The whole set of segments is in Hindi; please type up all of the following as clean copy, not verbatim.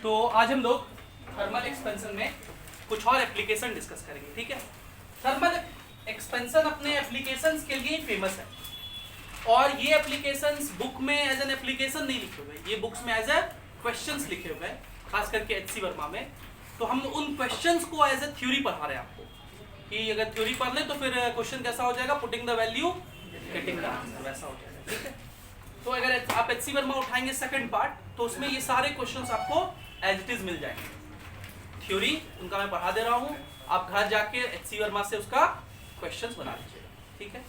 तो आज हम लोग थर्मल एक्सपेंशन में कुछ और एप्लीकेशन डिस्कस करेंगे, ठीक है। थर्मल एक्सपेंशन अपने एप्लीकेशंस के लिए फेमस है और ये एप्लीकेशंस बुक में एज एन एप्लीकेशन नहीं लिखे हुए, ये बुक्स में एज ए क्वेश्चंस लिखे हुए हैं, खास करके एचसी वर्मा में। तो हम उन क्वेश्चंस को एज ए थ्योरी पढ़ा रहे हैं आपको कि अगर थ्योरी पढ़ ले तो फिर क्वेश्चन कैसा हो जाएगा, putting the value getting the answer, वैसा हो जाएगा, ठीक है। तो अगर आप एचसी वर्मा उठाएंगे सेकंड पार्ट तो उसमें ये सारे क्वेश्चंस आपको एज इट इज मिल जाएंगे। थ्योरी उनका मैं पढ़ा दे रहा हूँ, आप घर जाके एचसी वर्मा से उसका क्वेश्चंस बना लीजिएगा, ठीक है।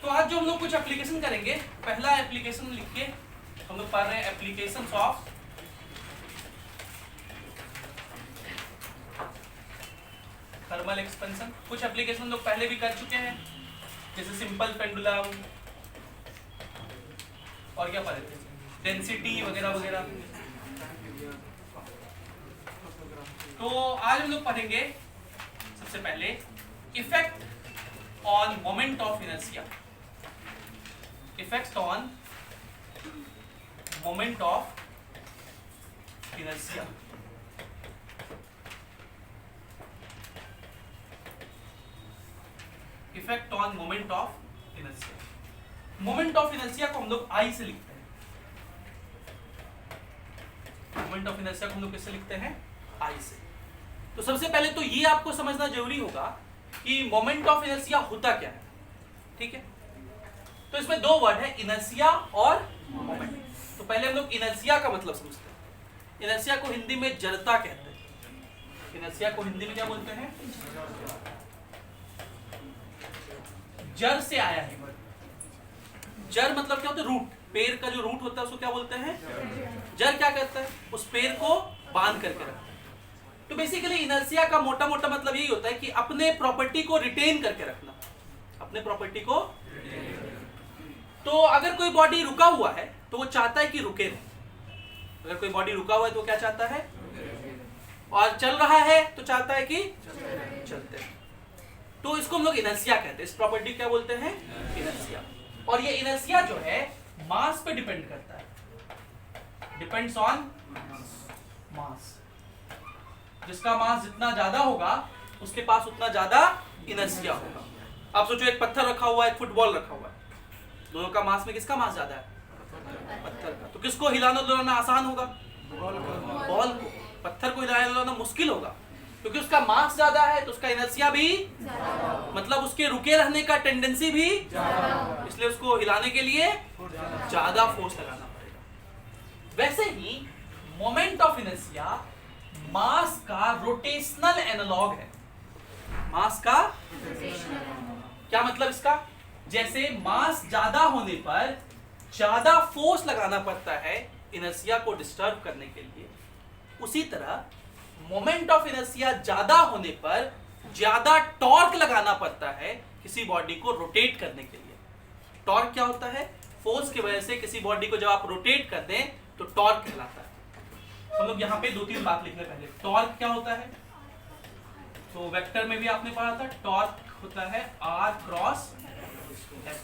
तो आज जो हम लोग कुछ एप्लीकेशन करेंगे, पहला एप्लीकेशन लिखिए, हम लोग पढ़ रहे हैं एप्लीकेशंस ऑफ थर्मल एक्सपेंशन। कुछ एप्लीकेशन लोग पहले भी कर चुके हैं, जैसे सिंपल पेंडुलम और क्या पढ़े थे, डेंसिटी वगैरह वगैरह। तो आज हम लोग पढ़ेंगे सबसे पहले effect on moment of inertia, effect on moment of inertia. Effect on moment of inertia. Moment of inertia को हम लोग आई से लिखते हैं, मोमेंट ऑफ इनर्शिया को हम लोग किससे लिखते हैं, आई से। तो सबसे पहले तो ये आपको समझना जरूरी होगा कि मोमेंट ऑफ इनर्शिया होता क्या है, ठीक है। तो इसमें दो वर्ड है, इनर्शिया और मोमेंट। तो पहले हम लोग इनर्शिया का मतलब समझते हैं। इनर्शिया को हिंदी में जड़ता कहते हैं। इनर्शिया को हिंदी में क्या बोलते हैं, जड़ से आया है। जड़ मतलब क्या होता है, रूट, पेड़ का जो रूट होता है उसको क्या बोलते हैं, जड़। क्या कहता है, उस पेड़ को बांध करके रखता है। तो बेसिकली इनर्शिया का मोटा मोटा मतलब यही होता है कि अपने प्रॉपर्टी को रिटेन करके रखना, अपने प्रॉपर्टी को। तो अगर कोई बॉडी रुका हुआ है तो वो चाहता है कि रुके रहे। अगर कोई बॉडी रुका हुआ है तो वो क्या चाहता है, और चल रहा है तो चाहता है कि चलते हैं। तो इसको हम लोग इनर्शिया कहते हैं, इस प्रॉपर्टी क्या बोलते हैं, इनर्शिया। और ये इनर्शिया जो है मास पे डिपेंड करता है, डिपेंड्स ऑन मास। जिसका मास जितना ज्यादा होगा उसके पास उतना ज्यादा इनर्शिया होगा। आप सोचो एक पत्थर रखा हुआ है, एक फुटबॉल रखा हुआ है, दोनों का मास में किसका मास ज्यादा है, पत्थर का। तो किसको हिलाना डुलाना आसान होगा, बॉल को। पत्थर को हिलाना डुलाना मुश्किल होगा क्योंकि उसका मास ज्यादा है, तो उसका इनर्शिया भी मतलब उसके रुके रहने का टेंडेंसी भी, इसलिए उसको हिलाने के लिए ज्यादा फोर्स लगाना पड़ेगा। वैसे ही मोमेंट ऑफ इनर्शिया मास का रोटेशनल एनालॉग है। मास का क्या मतलब इसका, जैसे मास ज्यादा होने पर ज्यादा फोर्स लगाना पड़ता है इनर्शिया को डिस्टर्ब करने के लिए, उसी तरह मोमेंट ऑफ इनर्शिया ज्यादा होने पर ज्यादा टॉर्क लगाना पड़ता है किसी बॉडी को रोटेट करने के लिए। टॉर्क क्या होता है, फोर्स की वजह से किसी बॉडी को जब आप रोटेट कर दें तो टॉर्क कहलाता है। हम लोग यहाँ पे दो तीन बात लिख लें पहले। टॉर्क क्या होता है, तो वेक्टर में भी आपने पढ़ा था, टॉर्क होता है R क्रॉस S।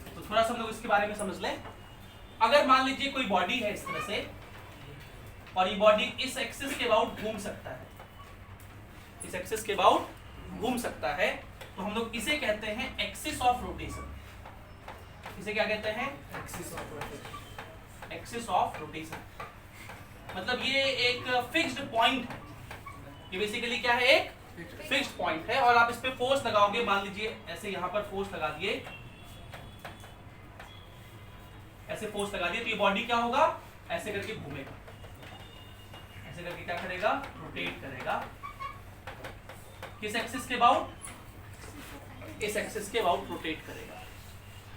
तो थोड़ा सा हम लोग इसके बारे में समझ लें। अगर मान लीजिए कोई बॉडी है इस तरह से, और ये बॉडी इस एक्सिस के अबाउट घूम सकता है, इस एक्सिस के अबाउट घूम सकता है, तो हम लोग इसे कहते हैं एक्सिस ऑफ रोटेशन। इसे क्या कहते हैं, axis of rotation. Axis of rotation मतलब ये एक फिक्स्ड पॉइंट है, ये बेसिकली क्या है, एक फिक्स्ड पॉइंट है, और आप इस पे फोर्स लगाओगे, मान लीजिए ऐसे यहाँ पर फोर्स लगा दिए, ऐसे फोर्स लगा दिए, तो ये बॉडी क्या होगा, ऐसे करके घूमेगा, ऐसे करके क्या करेगा, रोटेट करेगा। किस एक्सिस के अबाउट, इस एक्सिस के अबाउट रोटेट करेगा।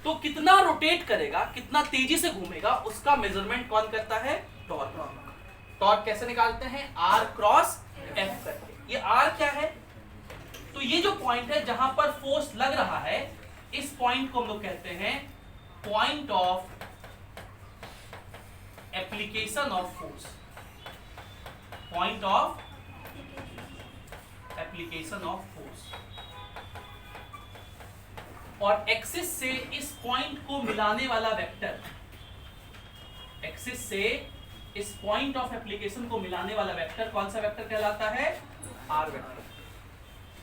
तो कितना रोटेट करेगा, कितना तेजी से घूमेगा, उसका मेजरमेंट कौन करता है, टॉर्क। टॉर्क कैसे निकालते हैं, R क्रॉस F करके। ये R क्या है, तो ये जो पॉइंट है जहां पर फोर्स लग रहा है, इस पॉइंट को हम लोग कहते हैं point of application of force, point of application of force. और एक्सिस से इस पॉइंट को मिलाने वाला वेक्टर, एक्सिस से इस पॉइंट ऑफ एप्लीकेशन को मिलाने वाला वेक्टर कौन सा वेक्टर कहलाता है? R vector.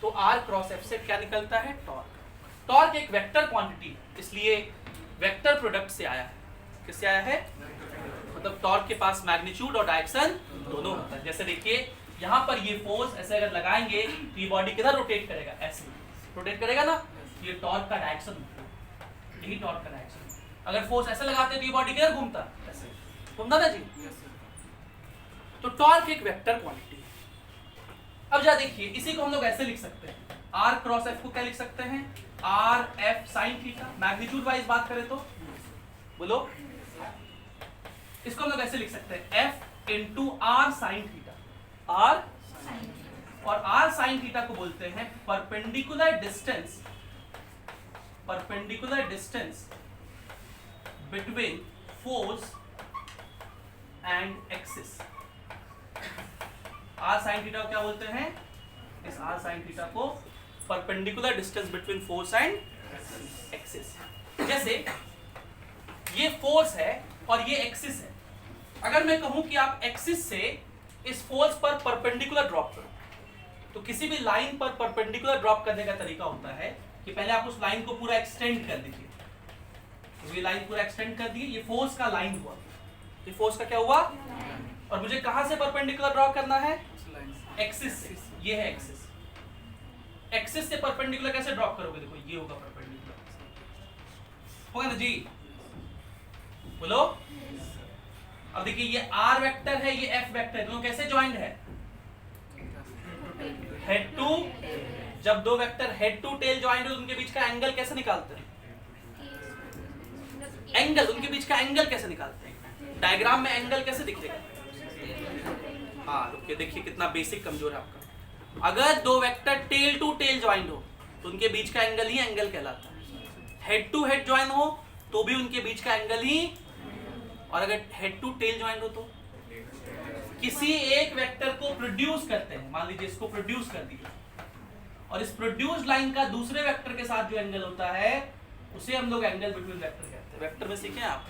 तो आर क्रॉस एफ से क्या निकलता है? टॉर्क। टॉर्क एक वेक्टर क्वांटिटी है, इसलिए वेक्टर प्रोडक्ट से आया है। किससे आया है? मतलब टॉर्क के पास मैग्नीट्यूड और डायरेक्शन दोनों होता है। जैसे देखिए यहाँ पर ये फोर्स ऐसे अगर लगाएंगे तो ये बॉडी किधर रोटेट करेगा? ऐसे रोटेट करेगा ना। ये टॉर्क का डायरेक्शन, यही टॉर्क का डायरेक्शन। अगर फोर्स ऐसे लगाते तो ये बॉडी किधर घूमता? ऐसे घूमता ना जी। तो टॉर्क एक वेक्टर क्वांटिटी है। अब जा देखिए, इसी को हम लोग ऐसे लिख सकते हैं, आर क्रॉस एफ को क्या लिख सकते हैं? R F sine theta. Magnitude wise बात करें तो बोलो, इसको हम लोग ऐसे लिख सकते हैं, F into R sine theta. R और आर साइन थीटा को बोलते हैं perpendicular distance, perpendicular distance between force and axis. R sine theta को क्या बोलते हैं? इस आर साइन थीटा को perpendicular distance between force and axis. जैसे ये फोर्स है और ये एक्सिस है। अगर मैं कहूं कि आप एक्सिस से इस फोर्स पर परपेंडिकुलर ड्रॉप करो, तो किसी भी लाइन पर परपेंडिकुलर ड्रॉप करने का तरीका होता है कि पहले आप उस लाइन को पूरा एक्सटेंड कर दीजिए। तो ये लाइन पूरा एक्सटेंड कर दिए, ये फोर्स का लाइन हुआ। ये फोर्स का क्या हुआ? और मुझे कहां से परपेंडिकुलर ड्रॉ करना है? एक्सिस से। ये है एक्सिस। एक्सिस से परपेंडिकुलर कैसे ड्रॉप करोगे? देखो ये होगा परपेंडिकुलर, होगा ना जी? बोलो। अब देखिए ये आर वेक्टर है, ये एफ वेक्टर है, दोनों कैसे ज्वाइंट है? Head to. जब दो vector head to tail joint हो, उनके बीच का एंगल कैसे निकालते हैं? एंगल, उनके बीच का एंगल कैसे निकालते हैं? डायग्राम में एंगल कैसे दिखेगा? हाँ रुकिए, देखिए कितना बेसिक कमजोर है आपका। अगर दो vector tail to tail joint हो तो उनके बीच का एंगल ही एंगल कहलाता है। हेड टू हेड ज्वाइन हो तो भी उनके बीच का एंगल ही, और अगर हेड टू टेल ज्वाइंट हो तो किसी एक वेक्टर को प्रोड्यूस करते हैं, मान लीजिए इसको प्रोड्यूस कर दिया, और इस प्रोड्यूस लाइन का दूसरे वेक्टर के साथ जो एंगल होता है उसे हम लोग एंगल बिटवीन वेक्टर कहते हैं। वेक्टर में सीखे आप,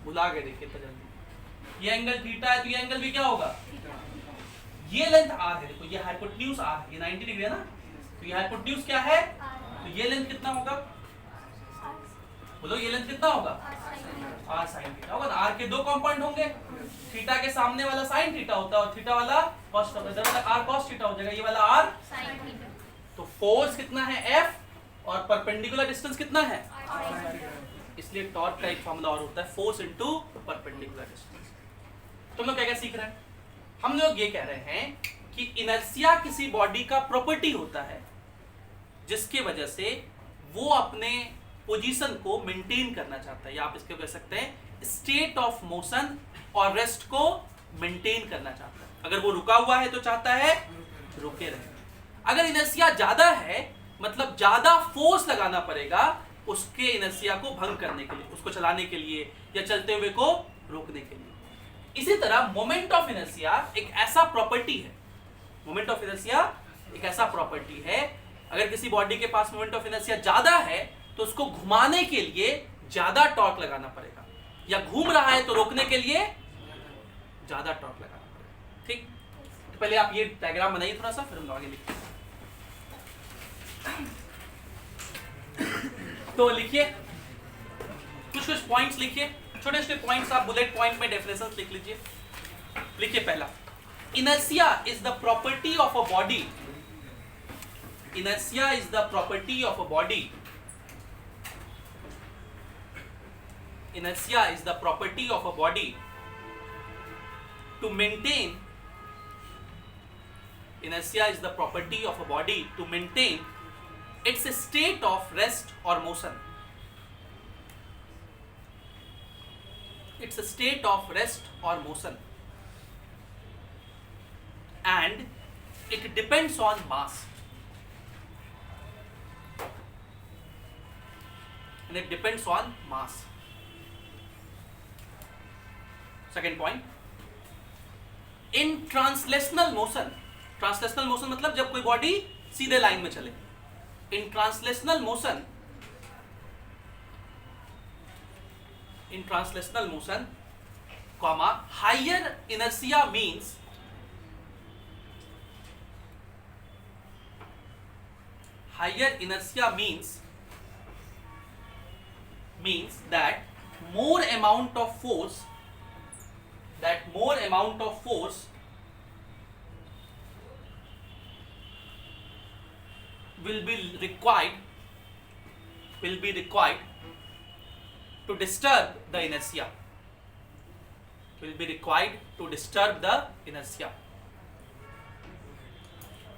भुला गए देखिए तो जल्दी। ये एंगल थीटा है तो ये एंगल भी क्या होगा? ये लेंथ आर है, देखो ये हाइपोटेन्यूज आर है, ये 90 डिग्री है ना, तो ये हाइपोटेन्यूज क्या है? तो ये लेंथ कितना होगा? बोलो ये लेंथ कितना होगा? आर साइन थीटा होगा। आर के दो कंपोनेंट होंगे, थीटा के सामने वाला साइन थीटा होता है और थीटा वाला कॉस थीटा होता है, मतलब आर कॉस थीटा हो जाएगा, ये वाला आर साइन थीटा। तो फोर्स कितना है? एफ, और परपेंडिकुलर डिस्टेंस कितना है? इसलिए टॉर्क का एक फॉर्मूला और होता है, फोर्स इनटू परपेंडिकुलर डिस्टेंस। तुम लोग क्या क्या सीख रहे हैं? हम लोग ये कह रहे हैं कि इनर्शिया किसी बॉडी का प्रॉपर्टी होता है जिसके वजह से वो अपने पोजीशन को मेंटेन करना चाहता है, या आप इसको कह सकते हैं स्टेट ऑफ मोशन और रेस्ट को मेंटेन करना चाहता है। अगर वो रुका हुआ है तो चाहता है रुके रहे। अगर इनर्शिया ज्यादा है मतलब ज्यादा फोर्स लगाना पड़ेगा उसके इनर्शिया को भंग करने के लिए, उसको चलाने के लिए या चलते हुए को रोकने के लिए। इसी तरह मोमेंट ऑफ इनर्शिया एक ऐसा प्रॉपर्टी है, मोमेंट ऑफ इनर्शिया एक ऐसा प्रॉपर्टी है, अगर किसी बॉडी के पास मोमेंट ऑफ इनर्शिया ज्यादा है तो उसको घुमाने के लिए ज्यादा टॉर्क लगाना पड़ेगा, या घूम रहा है तो रोकने के लिए ज्यादा टॉर्क लगाना पड़ेगा। ठीक, तो पहले आप ये डायग्राम बनाइए थोड़ा सा, फिर हम आगे लिखते हैं। तो लिखिए कुछ कुछ पॉइंट्स लिखिए, छोटे छोटे पॉइंट्स, आप बुलेट पॉइंट में डेफिनेशंस लिख लीजिए। लिखिए पहला, inertia is the property of a body, inertia is the property of a body, inertia is the property of a body to maintain, inertia is the property of a body to maintain its state of rest or motion, it's a state of rest or motion, and it depends on mass, and it depends on mass. Second point, in translational motion, translational motion मतलब जब कोई बॉडी सीधे लाइन में चले, इन translational motion, in translational motion comma higher inertia means that more amount of force will be required to disturb the inertia.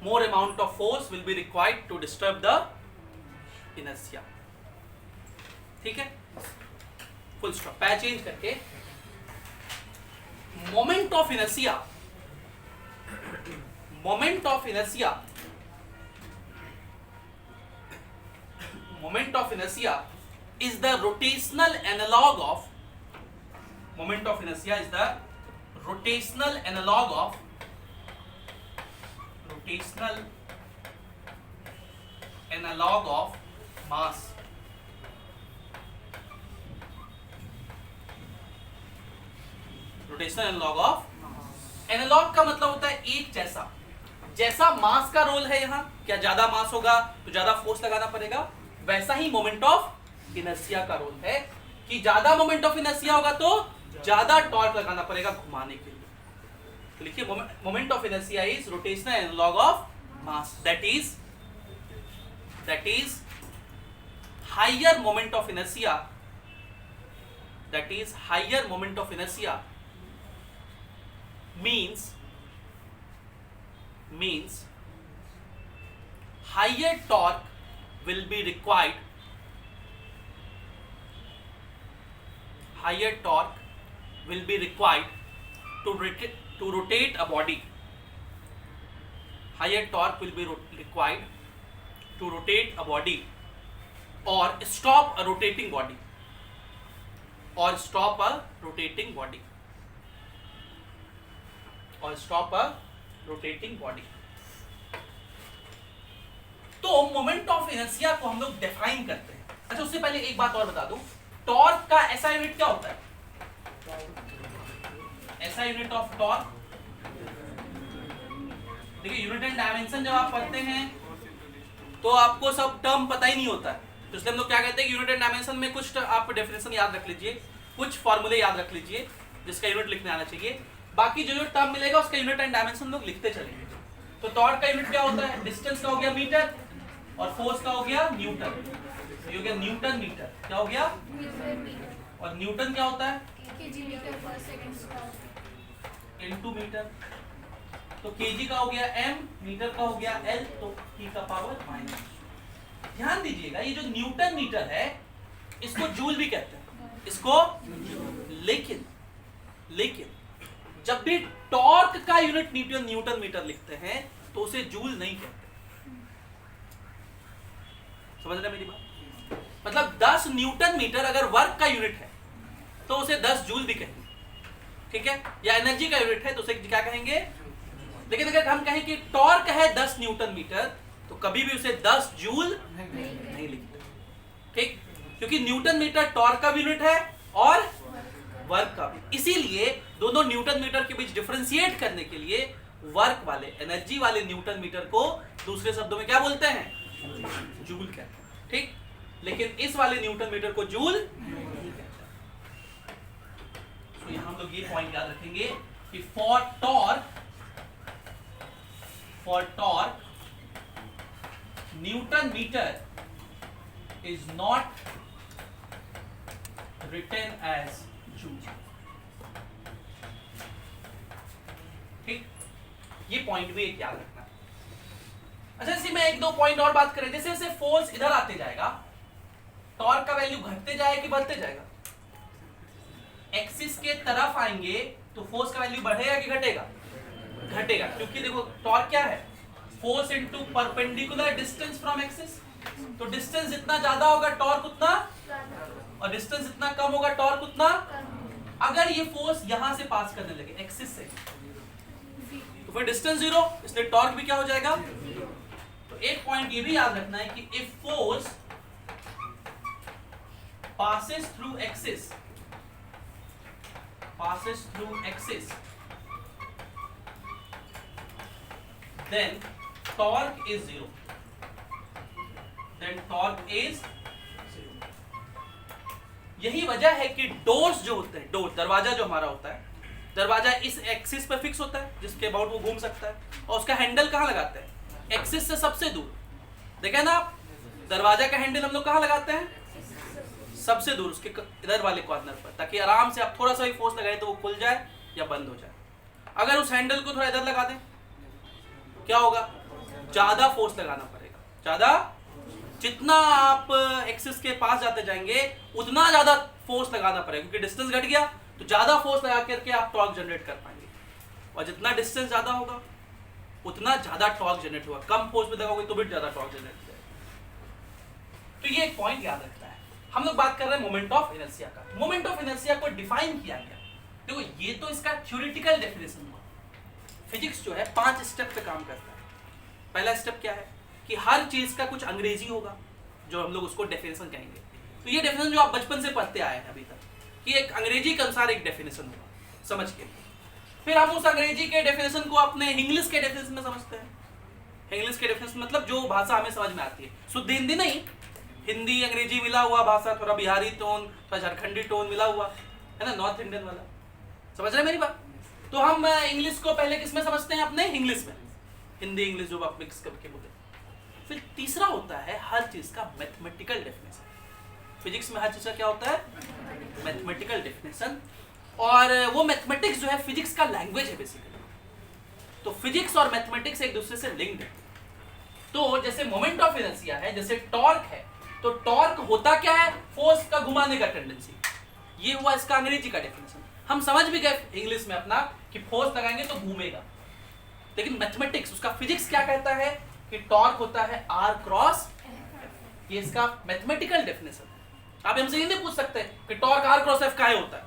More amount of force will be required to disturb the inertia. ठीक है, फुल स्टॉप. पैर चेंज करके moment of inertia is the rotational analog of mass. Rotational analog का मतलब होता है एक जैसा मास का रोल है यहाँ, क्या ज्यादा मास होगा तो ज्यादा फोर्स लगाना पड़ेगा, वैसा ही मोमेंट ऑफ इनर्शिया का रोल है कि ज्यादा मोमेंट ऑफ इनर्शिया होगा तो ज्यादा टॉर्क लगाना पड़ेगा घुमाने के लिए. तो लिखिए moment of inertia is rotational analog of mass, that is higher moment of inertia means higher torque will be required to rotate a body. Higher torque will be required to rotate a body or stop a rotating body. तो मोमेंट ऑफ इनर्शिया को हम लोग डिफाइन करते हैं. अच्छा, उससे पहले एक बात और बता दूं, टॉर्क का ऐसा यूनिट क्या होता है? ऐसा यूनिट ऑफ टॉर्क, देखिए यूनिट एंड डायमेंशन जब आप पढ़ते हैं तो आपको सब टर्म पता ही नहीं होता है, तो इसलिए हम लोग क्या कहते हैं कि यूनिट एंड डायमेंशन में कुछ आप डेफिनेशन याद रख लीजिए, कुछ फॉर्मूले याद रख लीजिए जिसका यूनिट लिखने आना चाहिए. बाकी जो टर्म मिलेगा उसका यूनिट एंड डायमेंशन लोग लिखते चलेंगे. तो टॉर्क का यूनिट क्या होता है? डिस्टेंस का हो गया मीटर और फोर्स का हो गया न्यूटन. ये हो गया न्यूटन मीटर. क्या हो गया? और न्यूटन क्या होता है? Into metre. तो केजी का हो गया एम, मीटर का हो गया एल, तो ई का पावर माइनस. ध्यान दीजिएगा, ये जो न्यूटन मीटर है इसको जूल भी कहते हैं, इसको. लेकिन जब भी टॉर्क का यूनिट न्यूटन मीटर लिखते हैं तो उसे जूल नहीं कहते. समझ रहे मेरी बात? मतलब 10 न्यूटन मीटर अगर वर्क का यूनिट है तो उसे 10 जूल भी कहेंगे, ठीक है? या एनर्जी का यूनिट है तो उसे क्या कहेंगे? लेकिन अगर हम कहें कि टॉर्क है 10 न्यूटन मीटर तो कभी भी उसे 10 जूल नहीं लिखते, ठीक? क्योंकि न्यूटन मीटर टॉर्क का यूनिट है और वर्क का भी. इसीलिए दोनों न्यूटन मीटर के बीच डिफरेंशिएट करने के लिए वर्क वाले, एनर्जी वाले न्यूटन मीटर को दूसरे शब्दों में क्या बोलते हैं? जूल कहते हैं, ठीक? लेकिन इस वाले न्यूटन मीटर को जूल नहीं कहते. तो यहां हम लोग ये पॉइंट याद रखेंगे कि for torque newton metre is not written as joule. ठीक, ये पॉइंट भी एक याद रखना. अच्छा, इसी में एक दो पॉइंट और बात करें. जैसे जैसे फोर्स इधर आते जाएगा टॉर्क का वैल्यू घटते जाएगा कि बढ़ते जाएगा? एक्सिस के तरफ आएंगे तो फोर्स का वैल्यू बढ़ेगा कि घटेगा? घटेगा, क्योंकि देखो टॉर्क क्या है? Force into perpendicular distance from axis. तो डिस्टेंस जितना ज्यादा होगा टॉर्क उतना, और डिस्टेंस जितना कम होगा टॉर्क उतना. अगर ये फोर्स यहां से पास करने लगे एक्सिस से तो फिर डिस्टेंस जीरो, इसलिए टॉर्क भी क्या हो जाएगा? तो एक पॉइंट ये भी याद रखना है कि if force passes through axis passes through axis, then torque is 0. Then torque is 0. यही वजह है कि डोर्स जो होते हैं, डोर दरवाजा जो हमारा होता है, दरवाजा इस एक्सिस पे फिक्स होता है जिसके अबाउट वो घूम सकता है, और उसका हैंडल कहाँ लगाते हैं? एक्सिस से सबसे दूर। देखें ना आप, दरवाजा का हैंडल हम लोग कहाँ लगाते हैं? सबसे दूर, उसके इधर वाले कॉर्नर पर, ताकि आराम से आप थोड़ा सा भी फोर्स लगाएं तो वो खुल जाए या बंद हो जाए। अगर उस हैंडल को थोड़ा इधर लगा दें, क्या होगा? ज्यादा फोर्स लगाना पड़ेगा, ज्यादा, जितना आप एक्सिस के पास जाते जाएंगे उतना ज्यादा फोर्स लगाना पड़ेगा, क्योंकि डिस्टेंस घट गया तो ज्यादा फोर्स लगा करके आप टॉर्क जनरेट कर पाएंगे, और जितना डिस्टेंस ज्यादा होगा उतना ज्यादा टॉर्क जनरेट होगा। कम फोर्स में लगाओगे तो भी ज्यादा टॉर्क जनरेट होगा। तो ये एक पॉइंट याद रखना है। हम लोग बात कर रहे हैं मोमेंट ऑफ इनर्शिया का। मोमेंट ऑफ इनर्शिया को डिफाइन किया गया, देखो ये तो इसका थ्योरेटिकल डेफिनेशन हुआ। फिजिक्स जो है 5 स्टेप पे काम करता है। पहला स्टेप क्या है कि हर चीज का कुछ अंग्रेजी होगा, जो हम लोग उसको डेफिनेशन कहेंगे। तो ये डेफिनेशन जो आप बचपन से पढ़ते आए हैं अभी तक, कि एक अंग्रेजी के अनुसार एक डेफिनेशन होगा, समझ के फिर हम उस अंग्रेजी के डेफिनेशन को अपने इंग्लिश के डेफिनेशन में समझते हैं। इंग्लिश के डेफिनेशन मतलब जो भाषा हमें समझ में आती है, शुद्ध हिंदी नहीं, हिंदी अंग्रेजी मिला हुआ भाषा, थोड़ा बिहारी टोन, थोड़ा झारखंडी टोन मिला हुआ है ना, नॉर्थ इंडियन वाला। समझ रहे हैं मेरी बात? तो हम इंग्लिश को पहले किस में समझते हैं? अपने इंग्लिश में, हिंदी इंग्लिश जो आप मिक्स करके बोलते हैं। फिर तीसरा होता है हर चीज का मैथमेटिकल डेफिनेशन। फिजिक्स में हर चीज का क्या होता है? Mathematical definition. और वो मैथमेटिक्स जो है फिजिक्स का लैंग्वेज है बेसिकली। तो फिजिक्स और मैथमेटिक्स एक दूसरे से लिंक्ड है। तो जैसे मोमेंट ऑफ इनर्शिया है, जैसे टॉर्क है, तो टॉर्क होता क्या है? फोर्स का घुमाने का टेंडेंसी। ये हुआ इसका अंग्रेजी का डेफिनेशन। हम समझ भी गए इंग्लिश में अपना कि फोर्स लगाएंगे तो घूमेगा। लेकिन मैथमेटिक्स, उसका फिजिक्स क्या कहता है कि टॉर्क होता है R क्रॉस। ये इसका मैथमेटिकल डेफिनेशन है। आप हमसे ये नहीं पूछ सकते कि टॉर्क R क्रॉस F काहे होता है,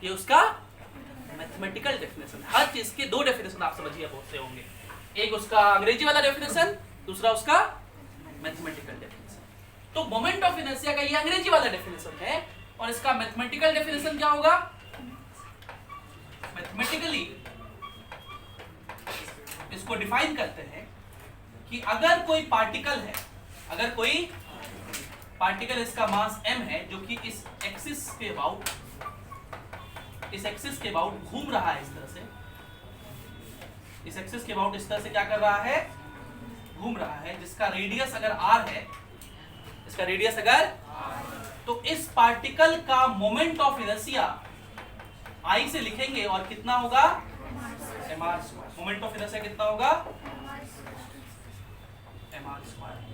ये उसका मैथमेटिकल डेफिनेशन है। हर चीज के 2 डेफिनेशन आप समझिए बहुत से होंगे, एक उसका अंग्रेजी वाला डेफिनेशन, दूसरा उसका मैथमेटिकल डेफिनेशन। तो मोमेंट ऑफ इनर्शिया का ये अंग्रेजी वाला डेफिनेशन है, और इसका मैथमेटिकल डेफिनेशन क्या होगा? मैथमेटिकली इसको डिफाइन करते हैं कि अगर कोई पार्टिकल है, अगर कोई पार्टिकल इसका मास m है, जो कि इस एक्सिस के अबाउट, इस एक्सिस के अबाउट घूम रहा है, इस तरह से, इस एक्सिस के अबाउट इस तरह से क्या कर रहा है? घूम रहा है, जिसका रेडियस अगर r है, इसका रेडियस अगर, तो इस पार्टिकल का मोमेंट ऑफ इनर्शिया I से लिखेंगे, और कितना होगा? mr square. Moment of inertia कितना होगा? mr square.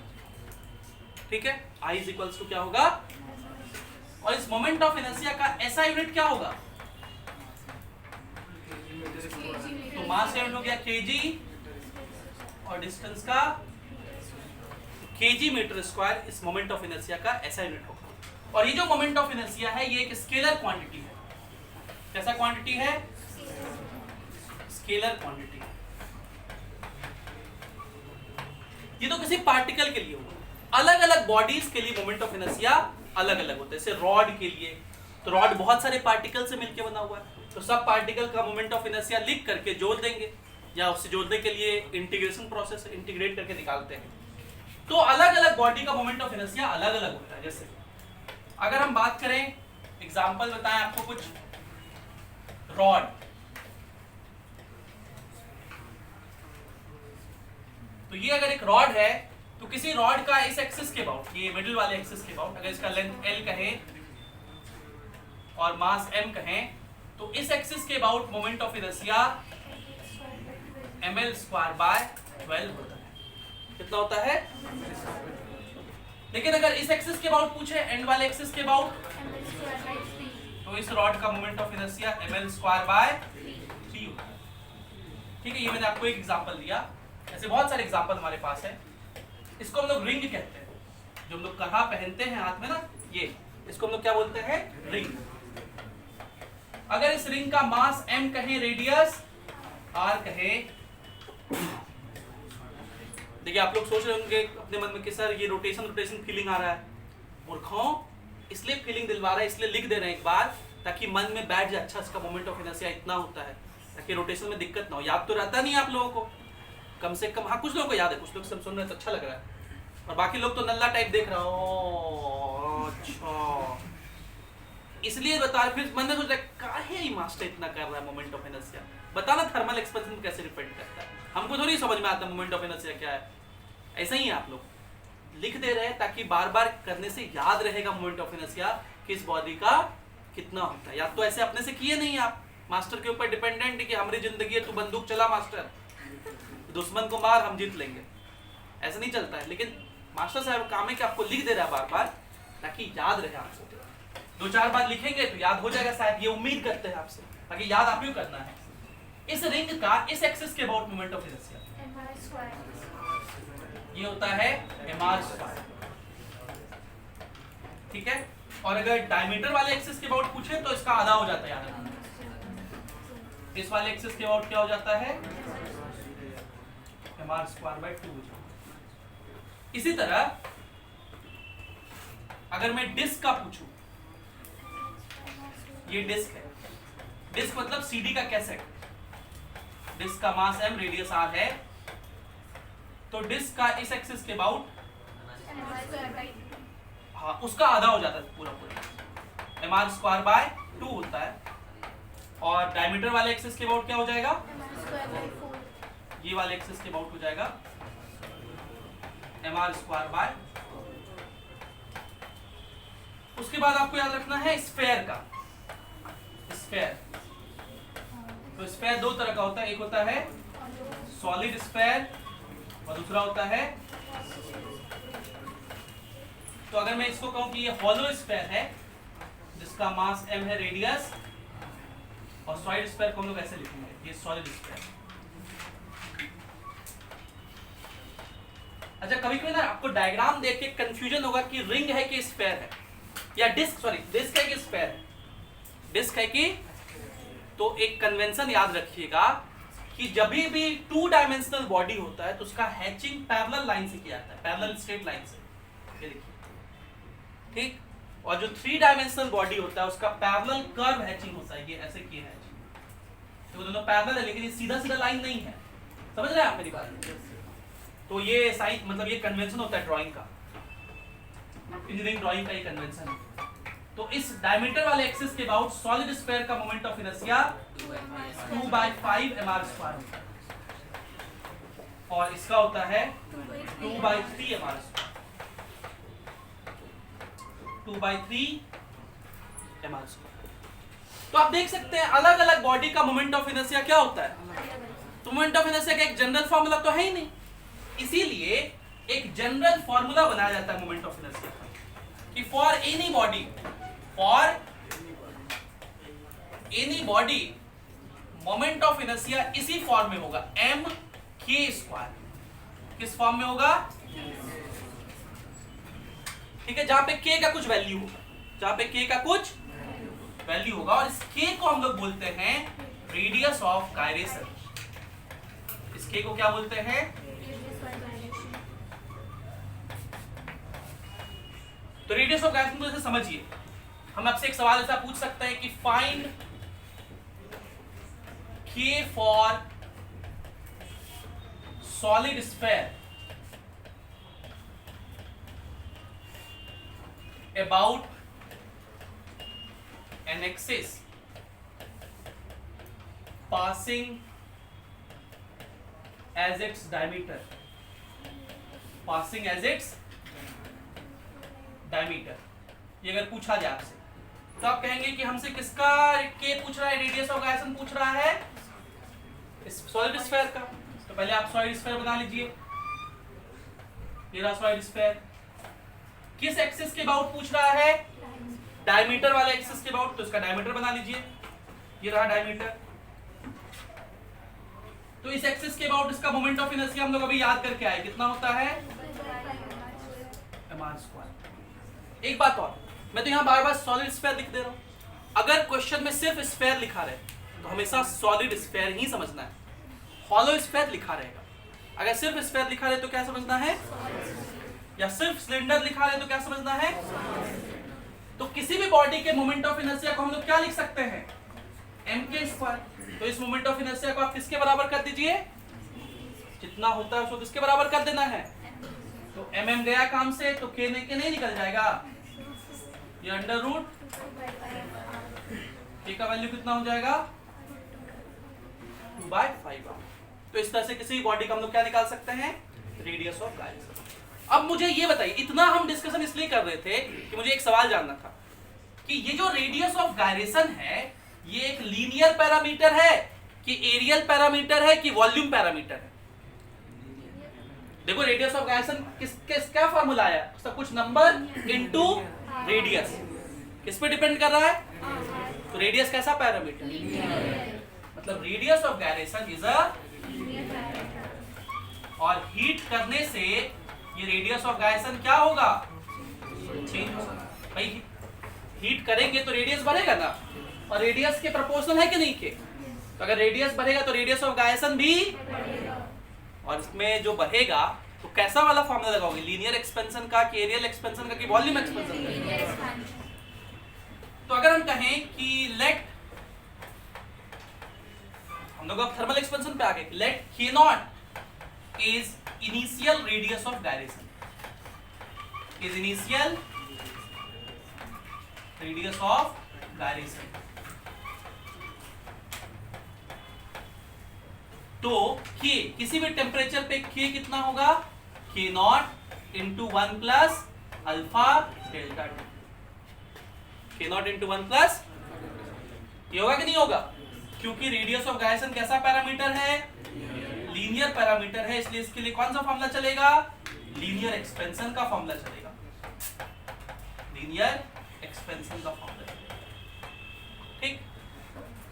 ठीक है, I इज इक्वल्स टू क्या होगा? और इस मोमेंट ऑफ इनर्शिया का ऐसा यूनिट क्या होगा? तो मास का यूनिट हो गया kg, और डिस्टेंस का kg मीटर स्क्वायर इस मोमेंट ऑफ इनर्शिया का ऐसा यूनिट होगा। और ये जो मोमेंट ऑफ इनर्शिया है ये एक स्केलर क्वांटिटी है। कैसा क्वांटिटी है? Scalar quantity. ये तो किसी पार्टिकल के लिए होगा। अलग अलग बॉडीज के लिए मोमेंट ऑफ इनर्शिया अलग अलग होता है। जैसे रॉड के लिए, तो रॉड बहुत सारे पार्टिकल से मिलकर बना हुआ है, तो सब पार्टिकल का मोमेंट ऑफ इनर्शिया लिख करके जोड़ देंगे, या उससे जोड़ने के लिए इंटीग्रेशन प्रोसेस, इंटीग्रेट करके निकालते हैं। तो अलग अलग बॉडी का मोमेंट ऑफ इनर्शिया अलग अलग होता है। जैसे अगर हम बात करें, एग्जांपल बताएं आपको कुछ, रॉड, तो ये अगर एक रॉड है, तो किसी रॉड का इस एक्सिस के अबाउट, ये मिडिल वाले एक्सिस के अबाउट, अगर इसका लेंथ L कहें और मास m कहें, तो इस एक्सिस के about moment of inertia ml square by 12 होता है। कितना होता है? लेकिन अगर इस एक्सिस के अबाउट पूछे, एंड वाले एक्सिस के अबाउट, तो इस रॉड का moment of inertia ml square by 3 होता है। ठीक है, ये मैंने आपको एक एग्जांपल दिया, ऐसे बहुत सारे एग्जांपल हमारे पास है। इसको हम लोग रिंग कहते हैं, जो हम लोग कहाँ पहनते हैं हाथ में ना, ये, इसको हम लोग क्या बोलते हैं? रिंग। अगर इस रिंग का मास m कहें, रेडियस r कहें, देखिए आप लोग सोच रहे होंगे अपने मन में कि सर ये रोटेशन फीलिंग आ रहा है। मूर्खों, इसलिए फीलिंग दिलवा रहा है, इसलिए लिख दे रहे हैं एक बार ताकि मन में बैठ जाए, अच्छा इसका मोमेंट ऑफ इनर्शिया इतना होता है, ताकि रोटेशन में दिक्कत ना हो। याद तो रहता नहीं आप लोगों को, कम से कम। हाँ कुछ लोगों को याद है, कुछ लोग सब सुन रहे हैं तो अच्छा लग रहा है, और बाकी लोग तो नल्ला टाइप देख रहा हो। अच्छा इसलिए बता, फिर मन में सोच रहा है काहे ही मास्टर इतना कर रहा है मोमेंट ऑफ इनर्शिया, बताना थर्मल एक्सपेंशन कैसे डिपेंड करता है, हमको थोड़ी समझ में आता है मोमेंट ऑफ इनर्शिया क्या है। ऐसा ही है, आप लोग लिख दे रहे हैं ताकि बार बार करने से याद रहेगा मोमेंट ऑफ इनर्शिया किस बॉडी का कितना होता है। या तो ऐसे अपने से किए नहीं आप, मास्टर के ऊपर डिपेंडेंट कि हमारी जिंदगी है, तू बंदूक चला मास्टर, दुश्मन को मार हम जीत लेंगे, ऐसा नहीं चलता है। लेकिन मास्टर साहब काम है कि आपको लिख दे रहा है बार बार ताकि याद रहे आपको, 2-4 बार लिखेंगे तो याद हो जाएगा शायद, ये उम्मीद करते हैं आपसे, ताकि याद आप ही करना है। इस रिंग का इस एक्सिस के अबाउट मोमेंट ऑफ इनर्शिया ये होता है mr², ठीक है। और अगर डायमीटर वाले एक्सिस के अबाउट पूछे तो इसका आधा हो जाता है, याद रखना। इस वाले एक्सिस के अबाउट क्या हो जाता है, mr²/2। इसी तरह अगर मैं डिस्क का पूछूं, ये डिस्क है, डिस्क मतलब सीडी का कैसेट, डिस्क का मास m, रेडियस r है, तो डिस्क का इस एक्सिस के अबाउट हाँ उसका आधा हो जाता है पूरा mr²/2 होता है। और डायमीटर वाले एक्सिस के अबाउट क्या हो जाएगा, ये वाले एक्सिस के अबाउट हो जाएगा mr²/। उसके बाद आपको याद रखना है स्फेयर का, स्फेयर। तो स्फेयर दो तरह का होता है, एक होता है सॉलिड स्फेयर और दूसरा होता है, तो अगर मैं इसको कहूं कि ये हॉलो स्फेयर है जिसका मास m है, रेडियस, और सॉलिड स्फेयर को हम लोग ऐसे लिखेंगे, ये सॉलिड स्फेयर। अच्छा कभी कभी ना आपको डायग्राम देख के कंफ्यूजन होगा कि रिंग है कि स्फेयर है, या डिस्क, सॉरी डिस्क है कि स्फेयर है, डिस्क है कि, तो एक कन्वेंशन याद रखिएगा कि जब भी 2 डायमेंशनल बॉडी होता है तो उसका हैचिंग पैरेलल लाइन से किया जाता है, पैरेलल स्ट्रेट लाइन से, ये देखिए ठीक। और जो 3 डायमेंशनल बॉडी होता है उसका पैरेलल कर्व हैचिंग होता है, ये ऐसे किया है, तो दोनों पैरेलल है लेकिन ये सीधा सीधा लाइन नहीं है, समझ रहे हैं आप मेरी बात। तो ये साइंस मतलब ये कन्वेंशन होता है ड्राइंग का, इंजीनियरिंग ड्राइंग का ये कन्वेंशन है। तो इस डायमीटर वाले एक्सिस के अबाउट सॉलिड स्फीयर का मोमेंट ऑफ इनर्शिया 2/5 mr², और इसका होता है 2/3 mr², 2/3 mr²। तो आप देख सकते हैं अलग अलग बॉडी का मोमेंट ऑफ इनर्शिया क्या होता है। तो मोमेंट ऑफ इनर्शिया का एक जनरल फॉर्मूला तो है ही नहीं, इसीलिए एक जनरल फॉर्मूला बनाया जाता है मोमेंट ऑफ इनर्शिया का कि for any body, moment of inertia इसी फॉर्म में होगा, mk²। किस फॉर्म में होगा, ठीक है, जहां पे k का कुछ वैल्यू होगा, जहां पे k का कुछ वैल्यू होगा, और इस k को हम लोग बोलते हैं रेडियस ऑफ गायरेशन। इस k को क्या बोलते हैं, तो रेडियस ऑफ गायरेशन को जैसे समझिए, हम आपसे एक सवाल ऐसा पूछ सकते हैं कि find k for solid sphere about an axis passing as its diameter, passing as its diameter। ये अगर पूछा जाए आपसे तो आप कहेंगे कि हमसे किसका के पूछ रहा है, रेडियस ऑफ गायरेशन पूछ रहा है, सॉलिड स्फीयर का। तो पहले आप सॉलिड स्फीयर बना लीजिए, ये रहा सॉलिड स्फीयर। किस एक्सिस के अबाउट पूछ रहा है, डायमीटर वाले एक्सिस के अबाउट, तो इसका डायमीटर बना लीजिए, ये रहा डायमीटर। तो इस एक्सिस के अबाउट इसका मोमेंट ऑफ इनर्शिया हम लोग अभी याद करके आए, कितना होता है mr²। एक बात और, मैं तो यहाँ बार बार सॉलिड स्फीयर लिख दे रहा हूं, अगर क्वेश्चन में सिर्फ स्फीयर लिखा रहे तो हमेशा सॉलिड स्फीयर ही समझना है, हॉलो स्फीयर लिखा रहेगा। अगर सिर्फ स्फीयर लिखा रहे तो क्या समझना है, या सिर्फ सिलेंडर लिखा रहे तो क्या समझना है, तो किसी भी बॉडी के मोमेंट ऑफ इनर्शिया को हम लोग क्या लिख सकते हैं, mk²। तो इस मोमेंट ऑफ इनर्शिया को आप किसके बराबर कर दीजिए, जितना होता है उसको किसके बराबर कर देना है, तो mm गया काम से, तो k ने के नहीं निकल जाएगा, ये अंडर रूट k का वैल्यू कितना हो जाएगा 2/5। तो इस तरह से किसी बॉडी का हम लोग क्या निकाल सकते हैं, रेडियस ऑफ गायरेशन। अब मुझे ये बताइए, इतना हम डिस्कशन इसलिए कर रहे थे कि मुझे एक सवाल जानना था कि ये जो रेडियस ऑफ गायरेशन है ये एक लीनियर पैरामीटर है कि एरियल पैरामीटर है कि वॉल्यूम पैरामीटर है। देखो रेडियस ऑफ गायरेशन क्या फार्मूला आया, सब कुछ नंबर इनटू रेडियस, किस पे डिपेंड कर रहा है, तो रेडियस कैसा पैरामीटर, मतलब radius of gyration is a, और हीट करने से ये रेडियस ऑफ गायरेशन क्या होगा, चेंज होगा। भाई हीट करेंगे तो रेडियस बढ़ेगा ना, और रेडियस के प्रोपोर्शनल है कि नहीं के, तो अगर रेडियस बढ़ेगा तो रेडियस ऑफ गायरेशन भी, और इसमें जो बढ़ेगा तो कैसा वाला फॉर्मूला लगाओगे, लीनियर एक्सपेंशन का कि एरियल एक्सपेंशन का कि वॉल्यूम एक्सपेंशन का। तो अगर हम कहें कि लेट, हम लोग अब थर्मल एक्सपेंशन पे आ गए, let k0 is initial radius of gyration, is initial radius of gyration. तो k किसी भी टेम्परेचर पे k कितना होगा, k0 into 1 plus alpha delta T, k0 into 1 plus, ये होगा कि नहीं होगा, क्योंकि रेडियस ऑफ गायरेशन कैसा पैरामीटर है, लीनियर पैरामीटर है, इसलिए इसके लिए कौन सा फॉर्मूला चलेगा, लीनियर एक्सपेंशन का फॉर्मूला चलेगा, लीनियर एक्सपेंशन का फॉर्मूला चलेगा। ठीक,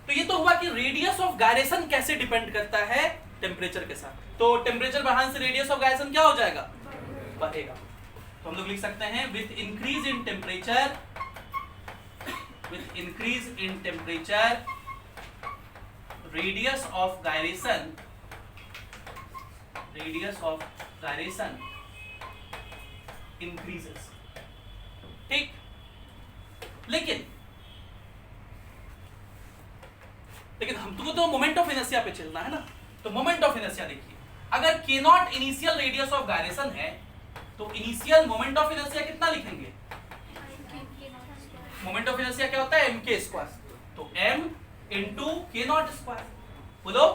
तो ये तो हुआ कि रेडियस ऑफ गायरेशन कैसे डिपेंड करता है टेम्परेचर के साथ। तो टेम्परेचर बढ़ाने से रेडियस ऑफ गायरेशन क्या हो जाएगा, बढ़ेगा। तो हम लोग लिख सकते हैं with increase in temperature, with increase in temperature radius of gyration, radius of gyration increases. ठीक, लेकिन हमको तो मोमेंट ऑफ इनर्शिया पे चलना है ना, तो मोमेंट ऑफ इनर्शिया देखिए, अगर k0 initial radius of gyration है तो इनिशियल मोमेंट ऑफ इनर्शिया कितना लिखेंगे, मोमेंट ऑफ इनर्शिया क्या होता है, mk², तो m इंटू k0²। बोलो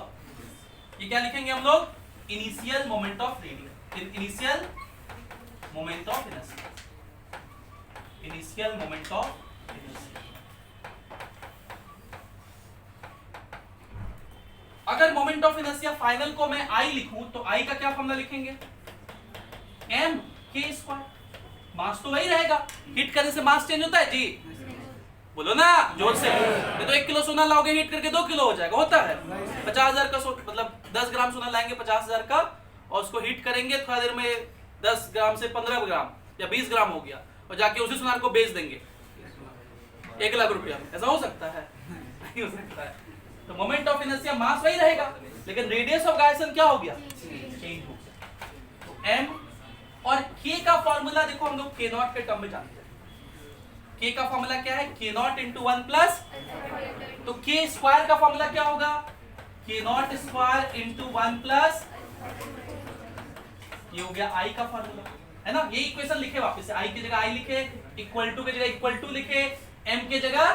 ये क्या लिखेंगे हम लोग, initial moment of radius, initial moment of inertia, initial moment of inertia. अगर मोमेंट ऑफ इनर्शिया फाइनल को मैं I लिखूं तो I का क्या फॉर्मूला लिखेंगे, mk²। मास तो वही रहेगा, हीट करने से मास चेंज होता है जी, बोलो ना जोर से, ये तो 1 किलो सोना लाओगे हीट करके 2 किलो हो जाएगा, होता है 50,000 का मतलब 10 ग्राम सोना लाएंगे 50,000 का, और उसको हीट करेंगे थोड़ा देर में 10 ग्राम से 15 ग्राम या 20 ग्राम हो गया, और जाके उसी सोनार को बेच देंगे 1 लाख रुपया में, ऐसा हो सकता है, नहीं हो सकता है। तो मोमेंट ऑफ इनर्शिया मास वही रहेगा, लेकिन रेडियस ऑफ गायरेशन क्या हो गया, चेंज हो गया। तो m और k का फॉर्मूला देखो हम लोग k0 के टर्म में जानते हैं, k का फॉर्मूला क्या है, k0 इंटू 1 प्लस, तो k² का फॉर्मूला क्या होगा, k0² इंटू 1 प्लस, ये हो गया I का फॉर्मूला, है ना। ये इक्वेशन लिखे वापस से, I की जगह I लिखे, इक्वल टू की जगह इक्वल टू लिखे, m की जगह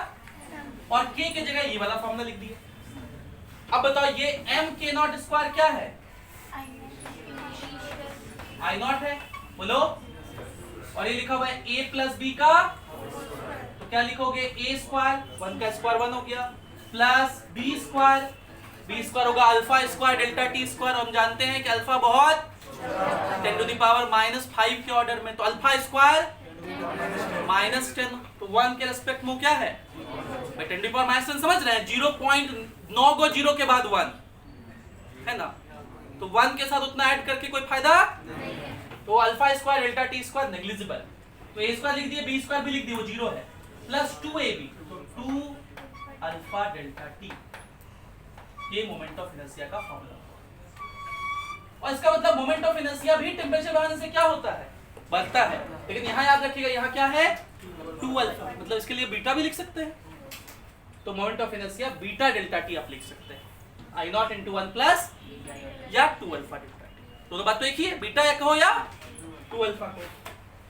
और k की जगह ये वाला फॉर्मूला लिख दिए। अब बताओ ये mk0² क्या है, I0 है, बोलो, और ये लिखा हुआ है a प्लस b का, तो क्या लिखोगे, a², 1 का स्क्वायर 1 हो गया, प्लस b² होगा अल्फा² डेल्टा t², हम जानते हैं कि अल्फा बहुत 10⁻⁻5 के ऑर्डर में, तो अल्फा² -10, तो 1 के रेस्पेक्ट में क्या है, 10⁻⁻10 समझ रहे हैं, 0.9 को 0 के बाद 1 है ना, तो 1 के साथ उतना ऐड करके कोई फायदा नहीं है, तो अल्फा² डेल्टा t² नेग्लिजिबल, तो a² लिख दिए, b² भी लिख दिए, वो 0 है, प्लस 2ab, तो 2 अल्फा डेल्टा t, ये मोमेंट ऑफ इनर्शिया का फॉर्मूला। और इसका मतलब मोमेंट ऑफ इनर्शिया भी टेम्परेचर बढ़ाने से क्या होता है, बढ़ता है, लेकिन यहाँ याद रखिएगा यहाँ क्या है, 2 अल्फा, मतलब इसके लिए बीटा भी लिख सकते हैं, तो moment of inertia beta delta T आप लिख सकते हैं, आई नॉट इंटू 1 प्लस या 2 अल्फा डेल्टा टी, दोनों बात तो एक ही है, बीटा या कहो या 2 अल्फा कहो।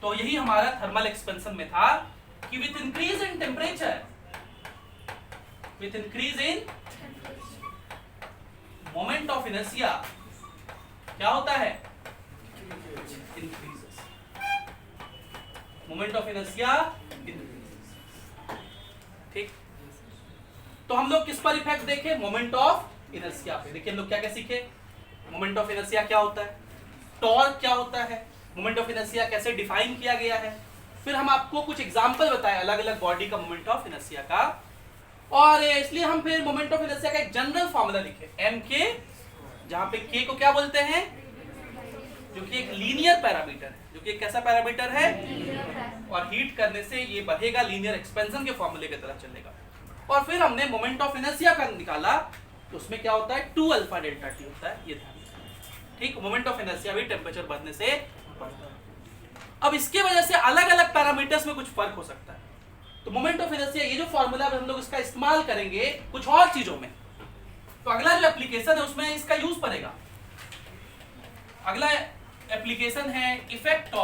तो यही हमारा थर्मल एक्सपेंशन में था कि with increase in temperature, with increase in moment of inertia क्या होता है, increases, moment of inertia increases. ठीक, तो हम लोग किस पर इफेक्ट देखे, मोमेंट ऑफ इनर्शिया पे। देखिए हम लोग क्या क्या सीखे, मोमेंट ऑफ इनर्शिया क्या होता है, टॉर्क क्या होता है, मोमेंट ऑफ इनर्शिया कैसे डिफाइन किया गया है, फिर हम आपको कुछ एग्जांपल बताए अलग अलग बॉडी का मोमेंट ऑफ इनर्शिया का, और इसलिए हम फिर मोमेंट ऑफ इनर्शिया का एक जनरल फॉर्मूला लिखे mk, जहां पे k को क्या बोलते हैं, जो कि एक लीनियर पैरामीटर है, जो कि एक कैसा पैरामीटर है, और हीट करने से ये बढ़ेगा, लीनियर एक्सपेंशन के फॉर्मूले की तरह चलेगा। और फिर हमने मोमेंट ऑफ इनर्शिया का निकाला, तो उसमें क्या होता है, 2 अल्फा डेल्टा टी होता है, ये ध्यान रखना। ठीक, मोमेंट ऑफ इनर्शिया भी टेम्परेचर बढ़ने से बढ़ता है। अब इसके वजह से अलग अलग पैरामीटर्स में कुछ फर्क हो सकता है, तो मोमेंट ऑफ इनर्शिया ये जो फॉर्मूला हम लोग इसका इस्तेमाल करेंगे कुछ और चीजों में, तो अगला जो एप्लीकेशन है उसमें इसका यूज पड़ेगा। अगला एप्लीकेशन है effect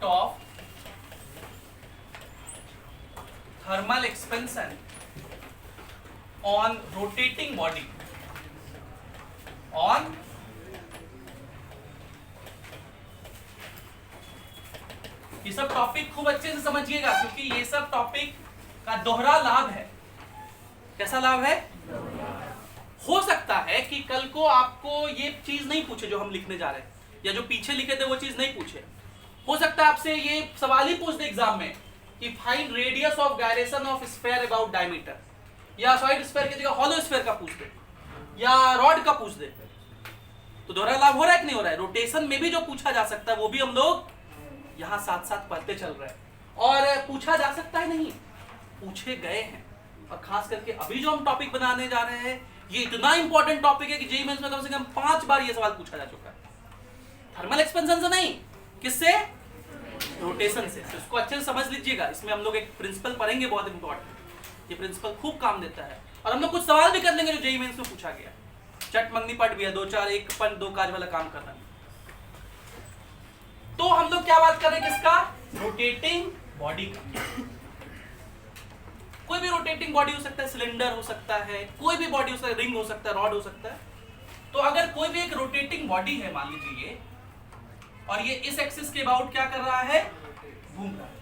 of thermal expansion on rotating body, on ये सब टॉपिक खूब अच्छे से समझिएगा, क्योंकि ये सब टॉपिक का दोहरा लाभ है। कैसा लाभ है, हो सकता है कि कल को आपको ये चीज नहीं पूछे जो हम लिखने जा रहे हैं, या जो पीछे लिखे थे वो चीज नहीं पूछे, हो सकता है आपसे ये सवाल ही पूछ दे एग्जाम में कि find radius of gyration of sphere about diameter, या सॉलिड स्फीयर की जगह हॉलो स्फीयर का पूछ दे, या रॉड का पूछ दे। तो दोहरा लाभ हो रहा है कि नहीं हो रहा है, रोटेशन में भी जो पूछा जा सकता है वो भी हम लोग यहाँ साथ साथ पढ़ते चल रहे हैं, और पूछा जा सकता है नहीं, पूछे गए हैं। और खास करके अभी जो हम टॉपिक बनाने जा रहे हैं ये इतना इंपॉर्टेंट टॉपिक है कि जेईई मेंस में कम से कम 5 बार ये सवाल पूछा जा चुका है। थर्मल एक्सपेंशन से नहीं, किससे, रोटेशन से। तो इसको अच्छे से समझ लीजिएगा, इसमें हम लोग एक प्रिंसिपल पढ़ेंगे बहुत इंपॉर्टेंट, ये प्रिंसिपल खूब काम देता है। और हम लोग कुछ सवाल भी कर लेंगे जो जेईई मेंस में पूछा गया, चट मंगनी पट भी है, 2-4 एक पन 2 काज वाला काम करना। तो हम लोग क्या बात कर रहे हैं, किसका, रोटेटिंग बॉडी का। कोई भी रोटेटिंग बॉडी हो सकता है, सिलेंडर हो सकता है, कोई भी बॉडी हो सकता है, रिंग हो सकता है, रॉड हो सकता है। तो अगर कोई भी एक रोटेटिंग बॉडी है मान लीजिए ये, और ये इस एक्सिस के अबाउट क्या कर रहा है, घूम रहा है,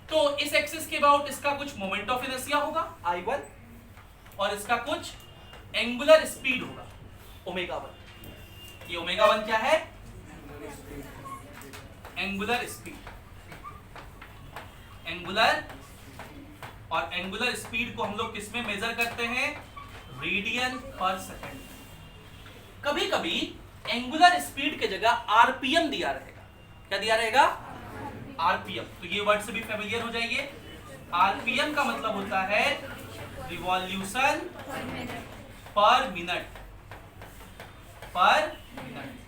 तो इस एक्सिस के अबाउट इसका कुछ मोमेंट ऑफ इनर्शिया होगा I1, और इसका कुछ एंगुलर स्पीड होगा ω1। ये ω1 क्या है, एंगुलर स्पीड, एंगुलर, और एंगुलर स्पीड को हम लोग किसमें मेजर करते हैं, रेडियन पर सेकंड। कभी कभी एंगुलर स्पीड के जगह आरपीएम दिया रहेगा, क्या दिया रहेगा, आरपीएम। तो ये वर्ड से भी फेमिलियर हो जाइए, आरपीएम का मतलब होता है रिवॉल्यूशन पर मिनट, पर मिनट।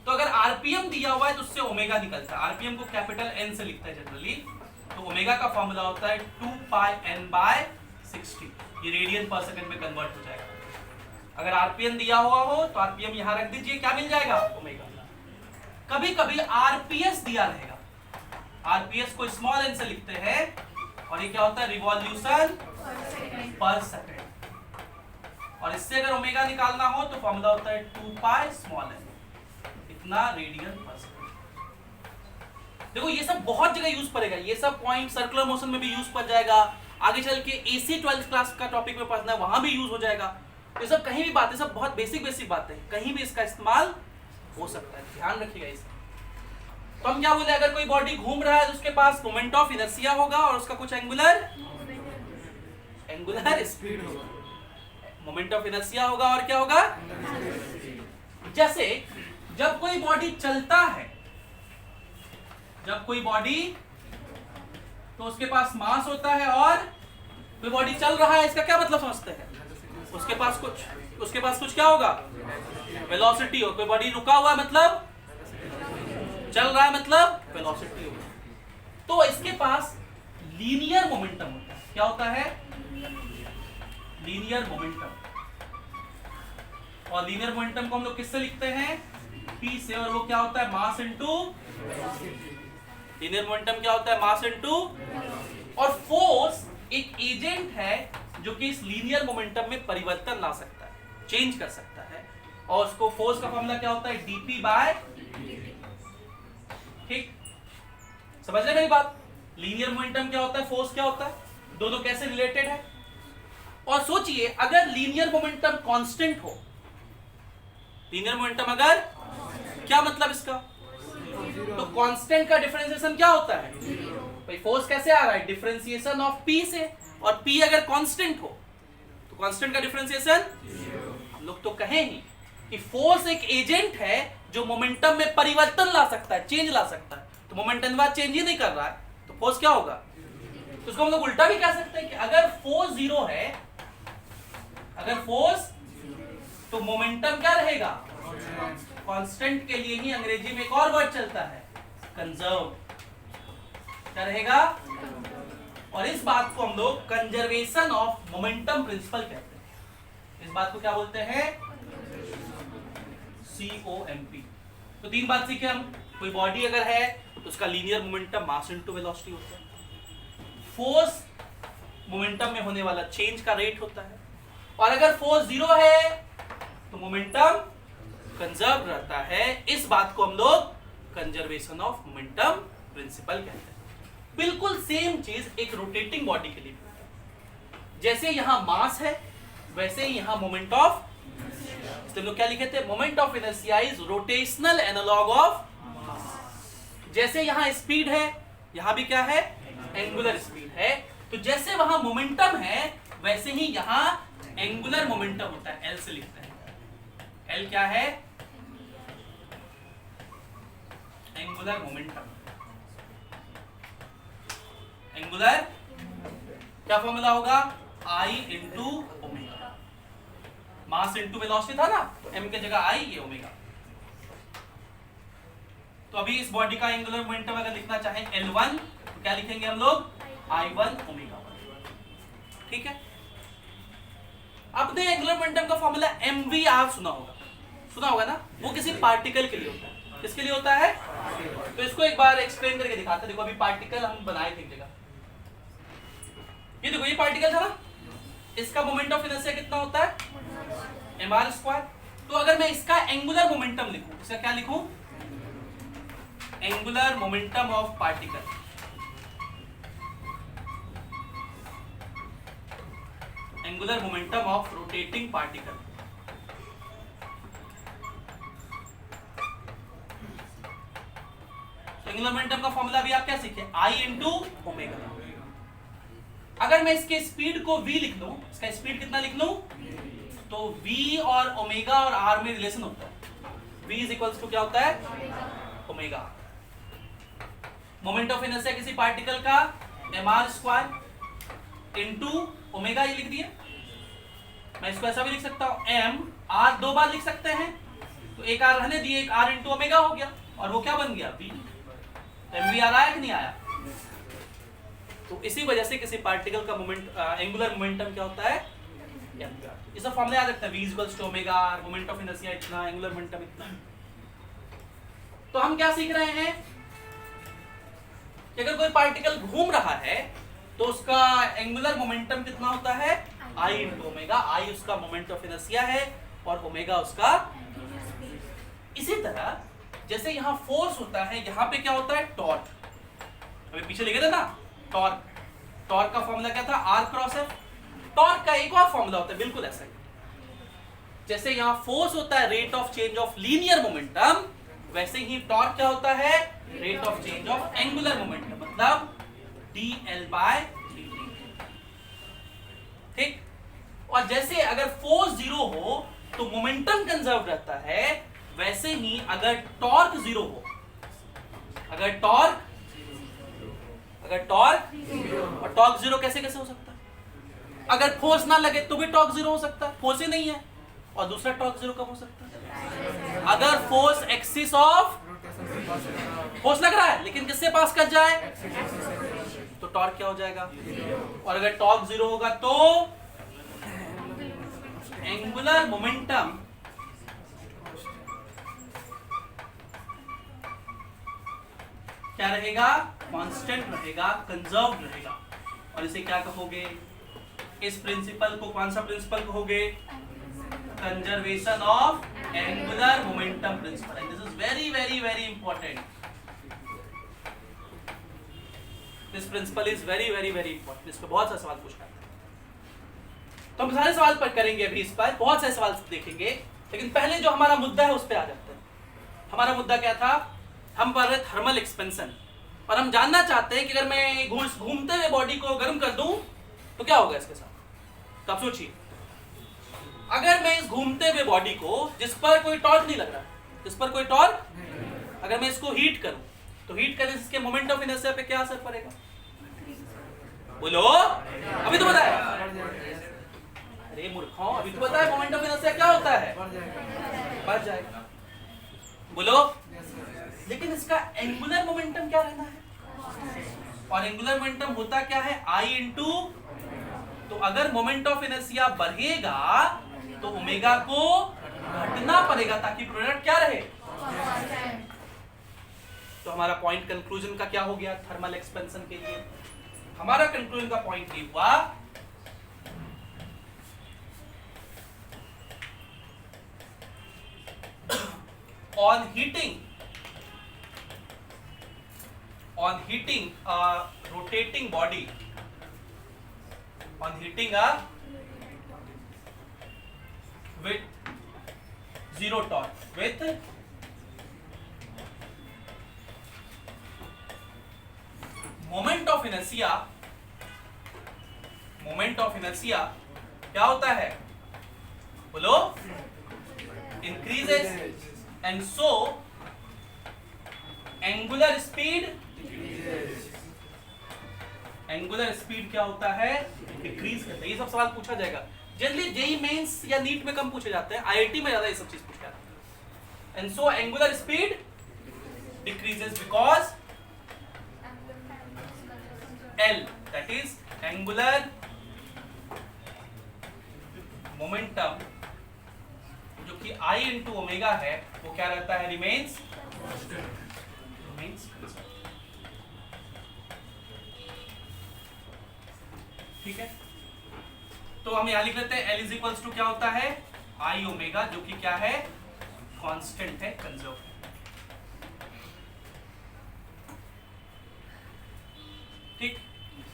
तो अगर आरपीएम दिया हुआ है तो उससे ओमेगा निकलता है, आरपीएम को कैपिटल एन से लिखता है जनरली, तो ओमेगा का फॉर्मूला होता है 2πn/60, ये रेडियन पर सेकंड में कन्वर्ट हो जाएगा। अगर आरपीएम दिया हुआ हो तो आरपीएम यहां रख दीजिए, क्या मिल जाएगा, ओमेगा। कभी कभी आरपीएस दिया रहेगा, आरपीएस को स्मॉल एन से लिखते हैं, और ये क्या होता है, रिवॉल्यूशन पर सेकंड। और इससे अगर ओमेगा निकालना हो तो फॉर्मूला होता है 2πn, इतना रेडियन पर सेकंड। देखो ये सब बहुत जगह यूज पड़ेगा, ये सब पॉइंट सर्कुलर मोशन में भी यूज पड़ जाएगा, आगे चल के एसी 12th क्लास का टॉपिक में पढ़ना है वहां भी यूज हो जाएगा। ये सब कहीं भी बातें, सब बहुत बेसिक बातें हैं, कहीं भी इसका इस्तेमाल हो सकता है, ध्यान रखिएगा इसका। तो हम क्या बोले, अगर कोई बॉडी घूम रहा है तो उसके पास मोमेंट ऑफ इनर्शिया होगा और उसका कुछ एंगुलर स्पीड होगा, मोमेंट ऑफ इनर्शिया होगा और क्या होगा, जैसे जब कोई बॉडी चलता है, जब कोई बॉडी, तो उसके पास मास होता है, और कोई बॉडी चल रहा है, इसका क्या मतलब समझते हैं, उसके पास कुछ क्या होगा, वेलोसिटी हो। कोई बॉडी रुका हुआ है मतलब चल रहा है मतलब वेलोसिटी होगा। तो इसके पास लीनियर मोमेंटम होता है। क्या होता है? Linear momentum. और लीनियर मोमेंटम को हम लोग किससे लिखते हैं? P से। और वो क्या होता है? Mass into. लीनियर मोमेंटम क्या होता है? Mass into. और फोर्स एक एजेंट है जो कि इस लीनियर मोमेंटम में परिवर्तन ला सकता है, चेंज कर सकता है। और उसको फोर्स का फॉर्मूला क्या होता है? dp by. ठीक, समझ रहे मेरी बात? लीनियर मोमेंटम क्या होता है, फोर्स क्या होता है, दोनों कैसे रिलेटेड है। और सोचिए अगर लीनियर मोमेंटम कांस्टेंट हो, लीनियर मोमेंटम अगर, क्या मतलब इसका, तो कांस्टेंट का डिफरेंशिएशन क्या होता है भाई? फोर्स कैसे आ रहा है? डिफरेंशिएशन ऑफ P से। और P अगर कांस्टेंट हो तो कांस्टेंट का डिफरेंशिएशन, हम लोग तो कहें ही कि फोर्स एक एजेंट है जो मोमेंटम में परिवर्तन ला सकता है, चेंज ला सकता है। तो मोमेंटम बाद चेंज ही नहीं कर रहा है तो फोर्स क्या होगा? तो उसको हम लोग उल्टा भी कह सकते हैं कि अगर फोर्स जीरो है, अगर फोर्स, तो मोमेंटम क्या रहेगा? कांस्टेंट के लिए ही अंग्रेजी में एक और वर्ड चलता है, कंजर्व। क्या रहेगा? और इस बात को हम लोग कंजर्वेशन ऑफ मोमेंटम प्रिंसिपल कहते हैं। इस बात को क्या बोलते हैं? COMP। तो तीन बात सीखे हम। कोई बॉडी अगर है तो उसका linear momentum mass into velocity होता है। फोर्स मोमेंटम में होने वाला चेंज का रेट होता है। और अगर फोर्स जीरो है तो मोमेंटम कंजर्व रहता है। इस बात को हम लोग कंजर्वेशन ऑफ मोमेंटम प्रिंसिपल कहते हैं। बिल्कुल सेम चीज एक रोटेटिंग बॉडी के लिए भी होता है। जैसे यहां मास है वैसे ही यहां मोमेंट ऑफ, इसलिए हम लोग क्या लिखे थे? Moment of inertia is rotational analog of mass. जैसे यहां स्पीड है यहां भी क्या है? एंगुलर स्पीड है। तो जैसे वहां मोमेंटम है वैसे ही यहां एंगुलर मोमेंटम होता है। L से लिखते हैं। L क्या है? Angular momentum. एंगुलर क्या फॉर्मूला होगा? I into omega. Mass into velocity था ना, तो m की जगह I, ये ओमेगा। तो अभी इस बॉडी का एंगुलर मोमेंटम अगर लिखना चाहें L1 तो क्या लिखेंगे हम लोग? I1 omega 1। ठीक है। अपने एंगुलर मोमेंटम का फॉर्मूला mvr सुना होगा ना? वो किसी पार्टिकल के लिए होता है। किसके लिए होता है? तो इसको एक बार एक्सप्लेन करके दिखाते हैं। देखो अभी पार्टिकल हम बनाए थे एक जगह, ये देखो ये पार्टिकल था ना, इसका मोमेंट ऑफ इनर्शिया कितना होता है? mr²। तो अगर मैं इसका एंगुलर मोमेंटम लिखूं, इसका क्या लिखूं? Angular momentum of particle. Angular momentum of rotating particle. Angular momentum का फॉर्मूला भी आप क्या सीखे? I into omega. अगर मैं इसके स्पीड को v लिख लूं, इसका स्पीड कितना लिख लूं? तो v और ओमेगा और r में रिलेशन होता है। v इज इक्वल्स टू क्या होता है? ओमेगा। मोमेंट ऑफ इनर्शिया किसी पार्टिकल का mr² इंटू ओमेगा, ये लिख दिए। मैं इसको ऐसा भी लिख सकता हूं, m r दो बार लिख सकते हैं तो एक r रहने दिए, एक r इंटू ओमेगा हो गया और वो क्या बन गया? v। mvr आया कि नहीं आया? तो इसी वजह से किसी पार्टिकल का मोमेंट, एंगुलर मोमेंटम क्या होता है? mvr। इसका फॉर्मूला याद रखना है, v equals to omega r, moment of inertia इतना, एंगुलर मोमेंटम इतना। तो हम क्या सीख रहे हैं कि अगर कोई पार्टिकल घूम रहा है तो उसका एंगुलर मोमेंटम कितना होता है? I into omega. I उसका मोमेंट ऑफ इनर्शिया है और ओमेगा उसका। इसी तरह जैसे यहाँ फोर्स होता है, यहाँ पे क्या होता है? टॉर्क। अभी पीछे लिखे थे ना टॉर्क। टॉर्क का फॉर्मूला क्या था? R cross F। टॉर्क का एक और फॉर्मूला होता है बिल्कुल ऐसा ही। जैसे यहाँ फोर्स होता है rate of change of linear momentum, वैसे ही टॉर्क क्या होता है? Rate of change of angular momentum, मतलब dl/dt। ठीक। और जैसे अगर फोर्स जीरो हो तो मोमेंटम कंजर्व रहता है, वैसे ही अगर टॉर्क जीरो हो, अगर टॉर्क और टॉर्क जीरो कैसे हो सकता है? अगर फोर्स ना लगे तो भी टॉर्क जीरो हो सकता है, फोर्स ही नहीं है। और दूसरा टॉर्क जीरो कब हो सकता है? अगर फोर्स एक्सिस ऑफ फोर्स लग रहा है, लेकिन किससे पास कर जाए, तो टॉर्क क्या हो जाएगा, और अगर टॉर्क 0 होगा तो एंगुलर मोमेंटम क्या रहेगा, कांस्टेंट रहेगा, कंजर्व रहेगा। और इसे क्या कहोगे, इस प्रिंसिपल को कौन सा प्रिंसिपल कहोगे, conservation of angular momentum principle. And this is very very very important, this principle is very very very important. इस पे बहुत सारे सवाल पूछा है, तो हम सारे सवाल पर करेंगे अभी, इस पर बहुत सारे सवाल देखेंगे, लेकिन पहले जो हमारा मुद्दा है उस पर आ जाते हैं। हमारा मुद्दा क्या था, हम पढ़ रहे थर्मल एक्सपेंशन, और हम जानना चाहते हैं कि अगर मैं घूमते हुए बॉडी को गर्म कर दूं तो क्या होगा इसके साथ। तो आप सोचिए, अगर मैं इस घूमते हुए बॉडी को, जिस पर कोई टॉर्क नहीं लग रहा, जिस पर कोई टॉर्क, अगर मैं इसको हीट करूं तो हीट करने से इसके मोमेंट ऑफ इनर्शिया पे क्या असर पड़ेगा, बोलो, अभी तो बताया, अरे मूर्खों, अभी तो बताया मोमेंट ऑफ इनर्शिया क्या होता है, बढ़ जाएगा, बोलो। लेकिन इसका एंगुलर मोमेंटम क्या रहना है, और एंगुलर मोमेंटम होता क्या है, I इंटू, तो अगर मोमेंट ऑफ इनर्शिया बढ़ेगा तो ओमेगा को घटना पड़ेगा ताकि प्रोडक्ट क्या रहे। तो हमारा पॉइंट कंक्लूजन का क्या हो गया थर्मल एक्सपेंशन के लिए, हमारा कंक्लूजन का पॉइंट ये हुआ on heating a rotating body, on heating a with zero torque, with moment of inertia क्या होता है, बोलो, increases, and so angular speed क्या होता है, डिक्रीज करता है। ये सब सवाल पूछा जाएगा जनरली, जेई मेंस या नीट में कम पूछे जाते हैं, आईआईटी में ज्यादा ये सब चीज पूछा जाता है। And so angular speed decreases because L, that is angular momentum, जो कि I इंटू ओमेगा है, वो क्या रहता है, रिमेन्स। ठीक है, तो हम यहां लिख लेते हैं L इज इक्वल्स टू क्या होता है, I ओमेगा, जो कि क्या है, कांस्टेंट है, कंजर्व है। ठीक,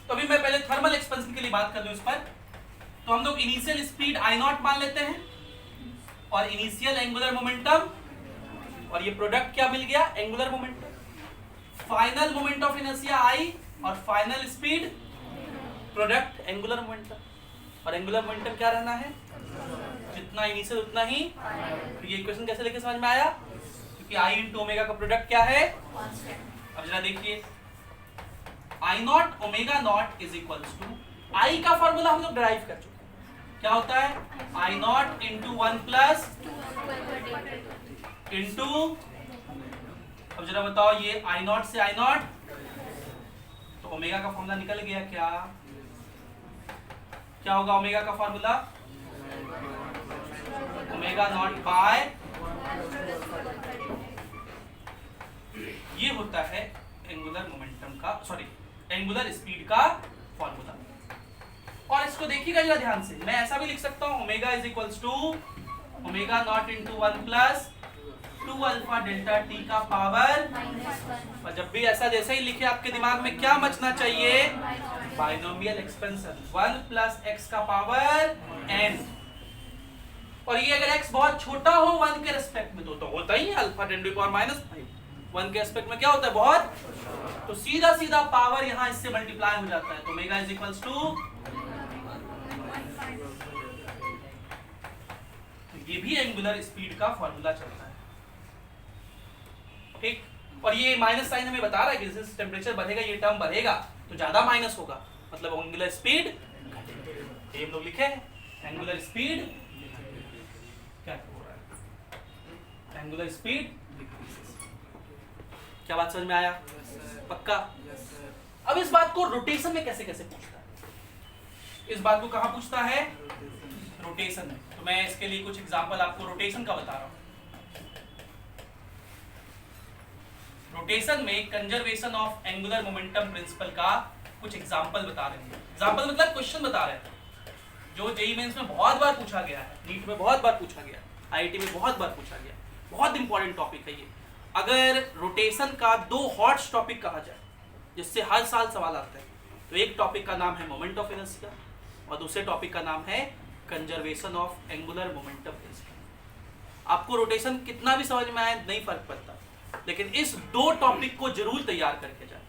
तो अभी मैं पहले थर्मल एक्सपेंशन के लिए बात कर दूं इस पर, तो हम लोग इनिशियल स्पीड I0 मान लेते हैं और इनिशियल एंगुलर मोमेंटम, और ये प्रोडक्ट क्या मिल गया, angular momentum, final moment of inertia I और final speed product angular momentum, और एंगुलर मोमेंटम क्या रहना है, जितना इनिशियल उतना ही। तो ये इक्वेशन कैसे लेके समझ में आया, क्योंकि I इंटू ओमेगा का प्रोडक्ट क्या है, अब जरा देखिए, I0 omega naught is equals to, I का फॉर्मूला हम लोग डिराइव कर चुके, क्या होता है, I0 इंटू 1 प्लस इंटू, अब जरा बताओ, ये I0 से I0, तो ओमेगा का फॉर्मूला निकल गया, क्या होगा ओमेगा का फॉर्मूला, ओमेगा नॉट बाय, ये होता है एंगुलर मोमेंटम का, सॉरी एंगुलर स्पीड का फॉर्मूला। और इसको देखिएगा जरा ध्यान से, मैं ऐसा भी लिख सकता हूं, omega is equals to omega naught into 1 plus 2 alpha delta t का पावर, और जब भी ऐसा जैसे ही लिखे आपके दिमाग में क्या मचना चाहिए, बाइनोमियल एक्सपेंशन, 1 प्लस एक्स का पावर n, और ये अगर x बहुत छोटा हो 1 के रेस्पेक्ट में, तो होता ही है अल्फा 10 टू पावर माइनस 5, 1 के रेस्पेक्ट में क्या होता है, बहुत, तो सीधा सीधा पावर यहां इससे मल्टीप्लाई हो जाता है, तो ओमेगा इज इक्वल्स टू, ये भी एंगुलर स्पीड का फॉर्मूला चलता है। ठीक, और ये माइनस साइन हमें बता रहा है कि जैसे टेम्परेचर बढ़ेगा ये टर्म बढ़ेगा तो ज्यादा माइनस होगा, मतलब एंगुलर स्पीड, ये हम लोग लिखे हैं एंगुलर स्पीड क्या हो रहा है, एंगुलर स्पीड, क्या बात समझ में आया? पक्का? अब इस बात को रोटेशन में कैसे कैसे पूछता है? इस बात को कहां पूछता है? रोटेशन में। तो मैं इसके लिए कुछ एग्जांपल आपको रोटेशन का बता रहा हूं। रोटेशन में conservation of angular momentum principle का कुछ एग्जांपल बता रहे हैं। एग्जांपल मतलब क्वेश्चन बता रहे हैं जो जेईई मेंस में बहुत बार पूछा गया है, नीट में बहुत बार पूछा गया, आईआईटी में बहुत बार पूछा गया। बहुत इंपॉर्टेंट टॉपिक है ये। अगर रोटेशन का दो हॉट टॉपिक कहा जाए जिससे हर साल सवाल आते हैं, तो एक टॉपिक का नाम है मोमेंट ऑफ इनर्शिया और दूसरे टॉपिक का नाम है conservation of angular momentum principle. आपको रोटेशन कितना भी समझ में आए नहीं फर्क पड़ता, लेकिन इस दो टॉपिक को जरूर तैयार करके जाए,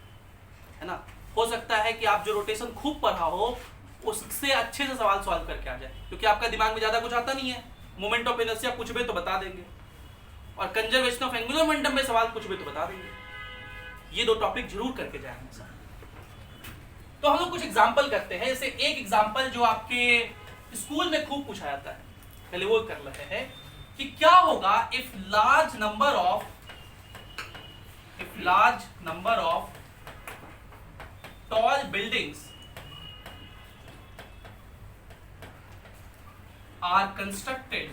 है ना। हो सकता है कि आप जो रोटेशन खूब पढ़ा हो उससे अच्छे से सवाल सॉल्व करके आ जाए, क्योंकि आपका दिमाग में ज्यादा कुछ आता नहीं है। मोमेंट ऑफ इनर्शिया कुछ भी तो बता देंगे और कंजर्वेशन ऑफ एंगुलर मोमेंटम में सवाल कुछ भी तो बता देंगे। ये दो टॉपिक जरूर करके जाए हमेशा। तो हम लोग कुछ एग्जांपल करते हैं। जैसे एक एग्जांपल जो आपके स्कूल में खूब पूछा जाता है, पहले वो कर रहे हैं कि क्या होगा if large number of tall buildings are constructed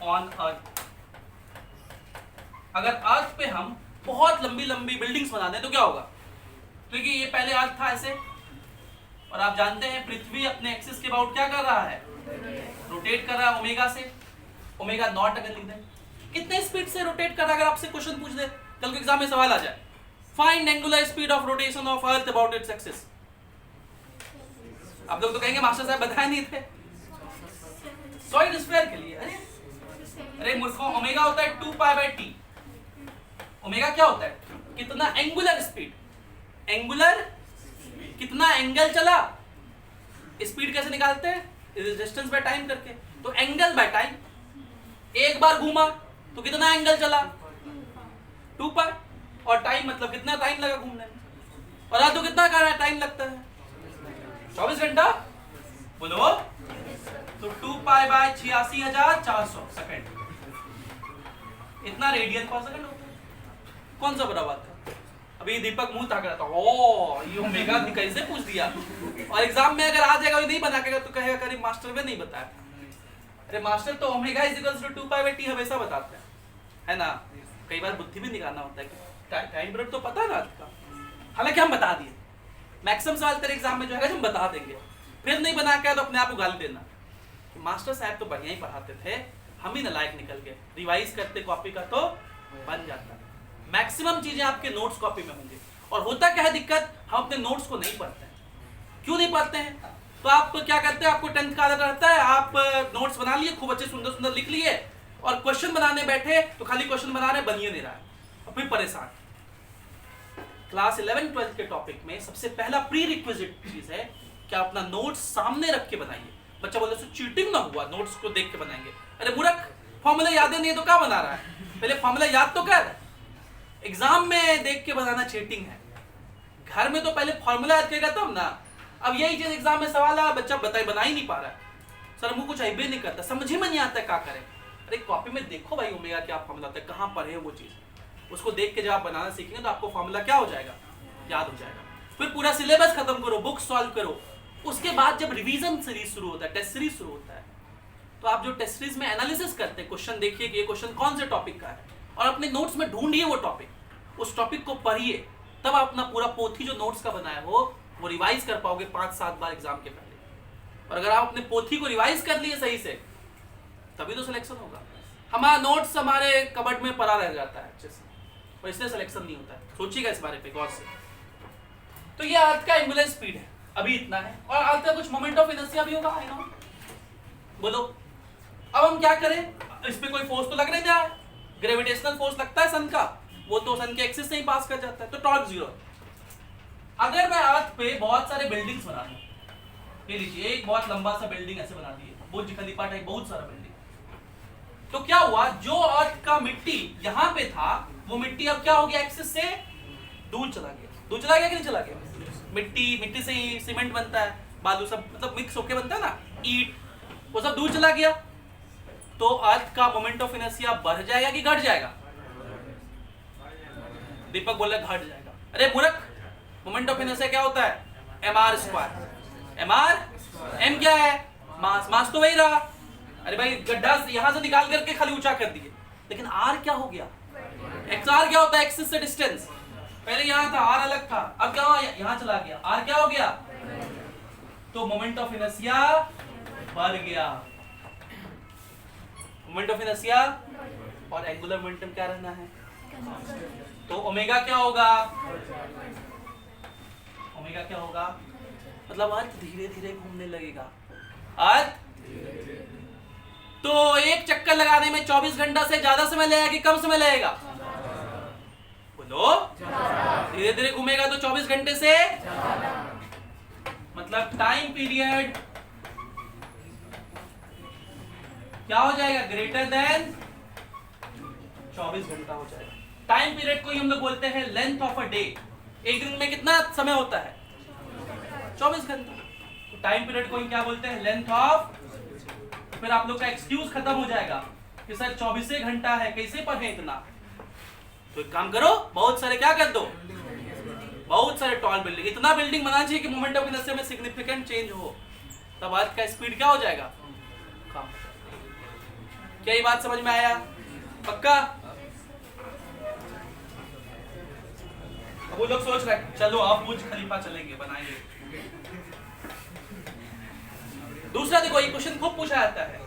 on earth। अगर अर्थ पे हम बहुत लंबी लंबी बिल्डिंग्स बना दें तो क्या होगा? क्योंकि ये पहले अर्थ था ऐसे, और आप जानते हैं पृथ्वी अपने एक्सिस के अबाउट क्या कर रहा है? रोटेट कर रहा है ओमेगा से। ओमेगा नॉट अगर लिख दें, कितने स्पीड से रोटेट कर रहा है? अगर आपसे क्वेश्चन पूछ दे, कल के एग्जाम में सवाल आ जाए, find angular speed of rotation of earth about its axis. आप लोग तो कहेंगे मास्टर साहब बताए नहीं थे। सॉलिड स्फीयर के लिए अरे मूर्खों, ओमेगा होता है 2π/t। ओमेगा क्या होता है? कितना एंगुलर स्पीड, एंगुलर कितना एंगल चला। स्पीड कैसे निकालते हैं? डिस्टेंस बाय टाइम करके। तो एंगल बाय टाइम, एक बार घूमा तो कितना एंगल चला? 2π। और टाइम मतलब कितना टाइम लगा घूमने में। और आज तो कितना टाइम लगता है? 24 घंटा। बोलो तो 2π/86,400 सेकंड, इतना रेडियन पर सेकंड होता है। कौन सा बड़ा बात है? अभी दीपक मुंह ताक रहा था, ओ ये ओमेगा कैसे पूछ दिया। और एग्जाम में अगर आ जाएगा नहीं बना के तो कहेगा करीब मास्टर में नहीं बताया। अरे मास्टर तो omega is equals to 2π/t हमेशा बताते हैं, है ना। कई बार बुद्धि भी निकालना होता है कि टाइम पीरियड तो पता है ना आपका, हालांकि हम बता दिए। मैक्सिमम सवाल तेरे एग्जाम में जो है हम बता देंगे, फिर नहीं बना के तो अपने आप को गाली देना कि मास्टर साहब तो बढ़िया ही पढ़ाते थे, हम ही नालायक निकल गए। रिवाइज करते कॉपी का तो बन जाता। मैक्सिमम चीजें आपके नोट्स कॉपी में होंगी। और होता क्या है दिक्कत, हम अपने नोट्स को नहीं पढ़ते हैं। क्यों नहीं पढ़ते हैं? तो आप क्या करते हैं, आपको 10th का आदत रहता है, आप नोट्स बना लिए, खूब अच्छे सुंदर सुंदर लिख लिए, और क्वेश्चन बनाने बैठे तो खाली क्वेश्चन बना रहे, बनिए नहीं रहा है, और फिर परेशान। क्लास 11-12 के टॉपिक में सबसे पहला प्री रिक्विजिट चीज है कि आप अपना नोट्स सामने रख के बनाइए। बच्चा बोले सो चीटिंग ना हुआ, नोट्स को देख के बनाएंगे। अरे मूर्ख, फॉर्मूला याद नहीं है तो क्या बना रहा है? पहले फॉर्मूला याद तो कर। एग्जाम में देख के बनाना चीटिंग है। घर में तो पहले फॉर्मूला याद करेगा तब ना। अब यही चीज एग्जाम में सवाल है, बच्चा बना ही नहीं पा रहा है। सर मुझे कुछ अइबे नहीं करता, समझ में नहीं आता क्या करें। अरे कॉपी में देखो भाई ओमेगा क्या फॉर्मूला होता है, कहाँ पर है वो चीज, उसको देख के जब आप बनाना सीखेंगे तो आपको फॉर्मूला क्या हो जाएगा, याद हो जाएगा। फिर पूरा सिलेबस खत्म करो, बुक सॉल्व करो। उसके बाद जब रिवीजन सीरीज शुरू होता है, टेस्ट सीरीज शुरू होता है, तो आप जो टेस्ट सीरीज में एनालिसिस करते हैं, क्वेश्चन देखिए कि ये क्वेश्चन कौन से टॉपिक का है, और अपने नोट्स में ढूंढिए वो टॉपिक, उस टॉपिक को पढ़िए, तब आप अपना पूरा पोथी जो नोट्स का बनाया हो वो रिवाइज कर पाओगे 5-7 बार एग्जाम के पहले। और अगर आप अपने पोथी को रिवाइज कर लिए सही से, तभी तो सिलेक्शन होगा। हमारा नोट्स हमारे कबर्ड में पड़ा रह जाता है अच्छे से, और इसलिए सिलेक्शन नहीं होता है। सोचिएगा इस बारे पे गौर से। तो ये अर्थ का एंगुलर स्पीड है, अभी इतना है। और अर्थ का कुछ मोमेंट ऑफ इनर्शिया भी होगा, आई नो। बोलो अब हम क्या करें, इस पे कोई फोर्स तो लग नहीं रहा है, ग्रेविटेशनल फोर्स लगता है सन का, वो तो सन के एक्सिस से ही पास कर जाता है, तो टॉर्क जीरो। अगर मैं अर्थ पे बहुत सारे बिल्डिंग्स बना दूं, ये लीजिए एक बहुत लंबा सा बिल्डिंग ऐसे बना दिए, बुर्ज खलीफा टाइप बहुत सारा बिल्डिंग, तो क्या हुआ, जो अर्थ का मिट्टी यहाँ पे था वो मिट्टी अब क्या हो गया, एक्सिस से दूर चला गया। दूर चला गया कि नहीं चला गया? मिट्टी से ही सीमेंट बनता है, बालू सब मतलब मिक्स होके बनता है ना, ईंट, वो सब दूर चला गया। तो अर्थ का मोमेंट ऑफ इनर्शिया बढ़ जाएगा कि घट जाएगा? दीपक बोले घट जाएगा। अरे मूर्ख, मोमेंट ऑफ इनर्शिया क्या होता है? mr²। m क्या है? मास। मास तो वही रहा। अरे भाई गड्ढा यहां से निकाल करके खाली ऊंचा कर दिए, लेकिन r क्या हो गया? xr क्या होता है? एक्सिस से डिस्टेंस। पहले यहां था, r अलग था, अब क्या हुआ? यहां चला गया, r क्या हो गया? तो मोमेंट ऑफ इनर्शिया बढ़ गया। मोमेंट ऑफ इनर्शिया और एंगुलर मोमेंटम क्या रहना है? तो ओमेगा क्या होगा? ओमेगा क्या होगा? मतलब अर्थ धीरे धीरे घूमने लगेगा। अर्थ तो एक चक्कर लगाने में 24 घंटा से ज्यादा समय लगेगा कि कम समय लगेगा? बोलो। धीरे धीरे घूमेगा तो 24 घंटे से, मतलब टाइम पीरियड क्या हो जाएगा? ग्रेटर देन 24 घंटा हो जाएगा। टाइम पीरियड को ही हम लोग बोलते हैं लेंथ ऑफ अ डे। एक दिन में कितना समय होता है? 24 घंटा। तो टाइम पीरियड को ही क्या बोलते हैं? Length of. फिर आप लोग का एक्सक्यूज खत्म हो जाएगा कि सर 24 घंटा है, कैसे पढ़े इतना? तो एक काम करो, बहुत सारे क्या कर दो, बहुत सारे टॉल बिल्डिंग, इतना बिल्डिंग बनाना चाहिए कि मोमेंट ऑफ इनर्शिया में सिग्निफिकेंट चेंज हो, तब अर्थ का स्पीड क्या हो जाएगा? कम। क्या ये बात समझ में आया? पक्का? अब वो लोग सोच रहे हैं चलो अब बुर्ज खलीफा चलेंगे, बनाएंगे। दूसरा देखो, ये क्वेश्चन खूब पूछा जाता है,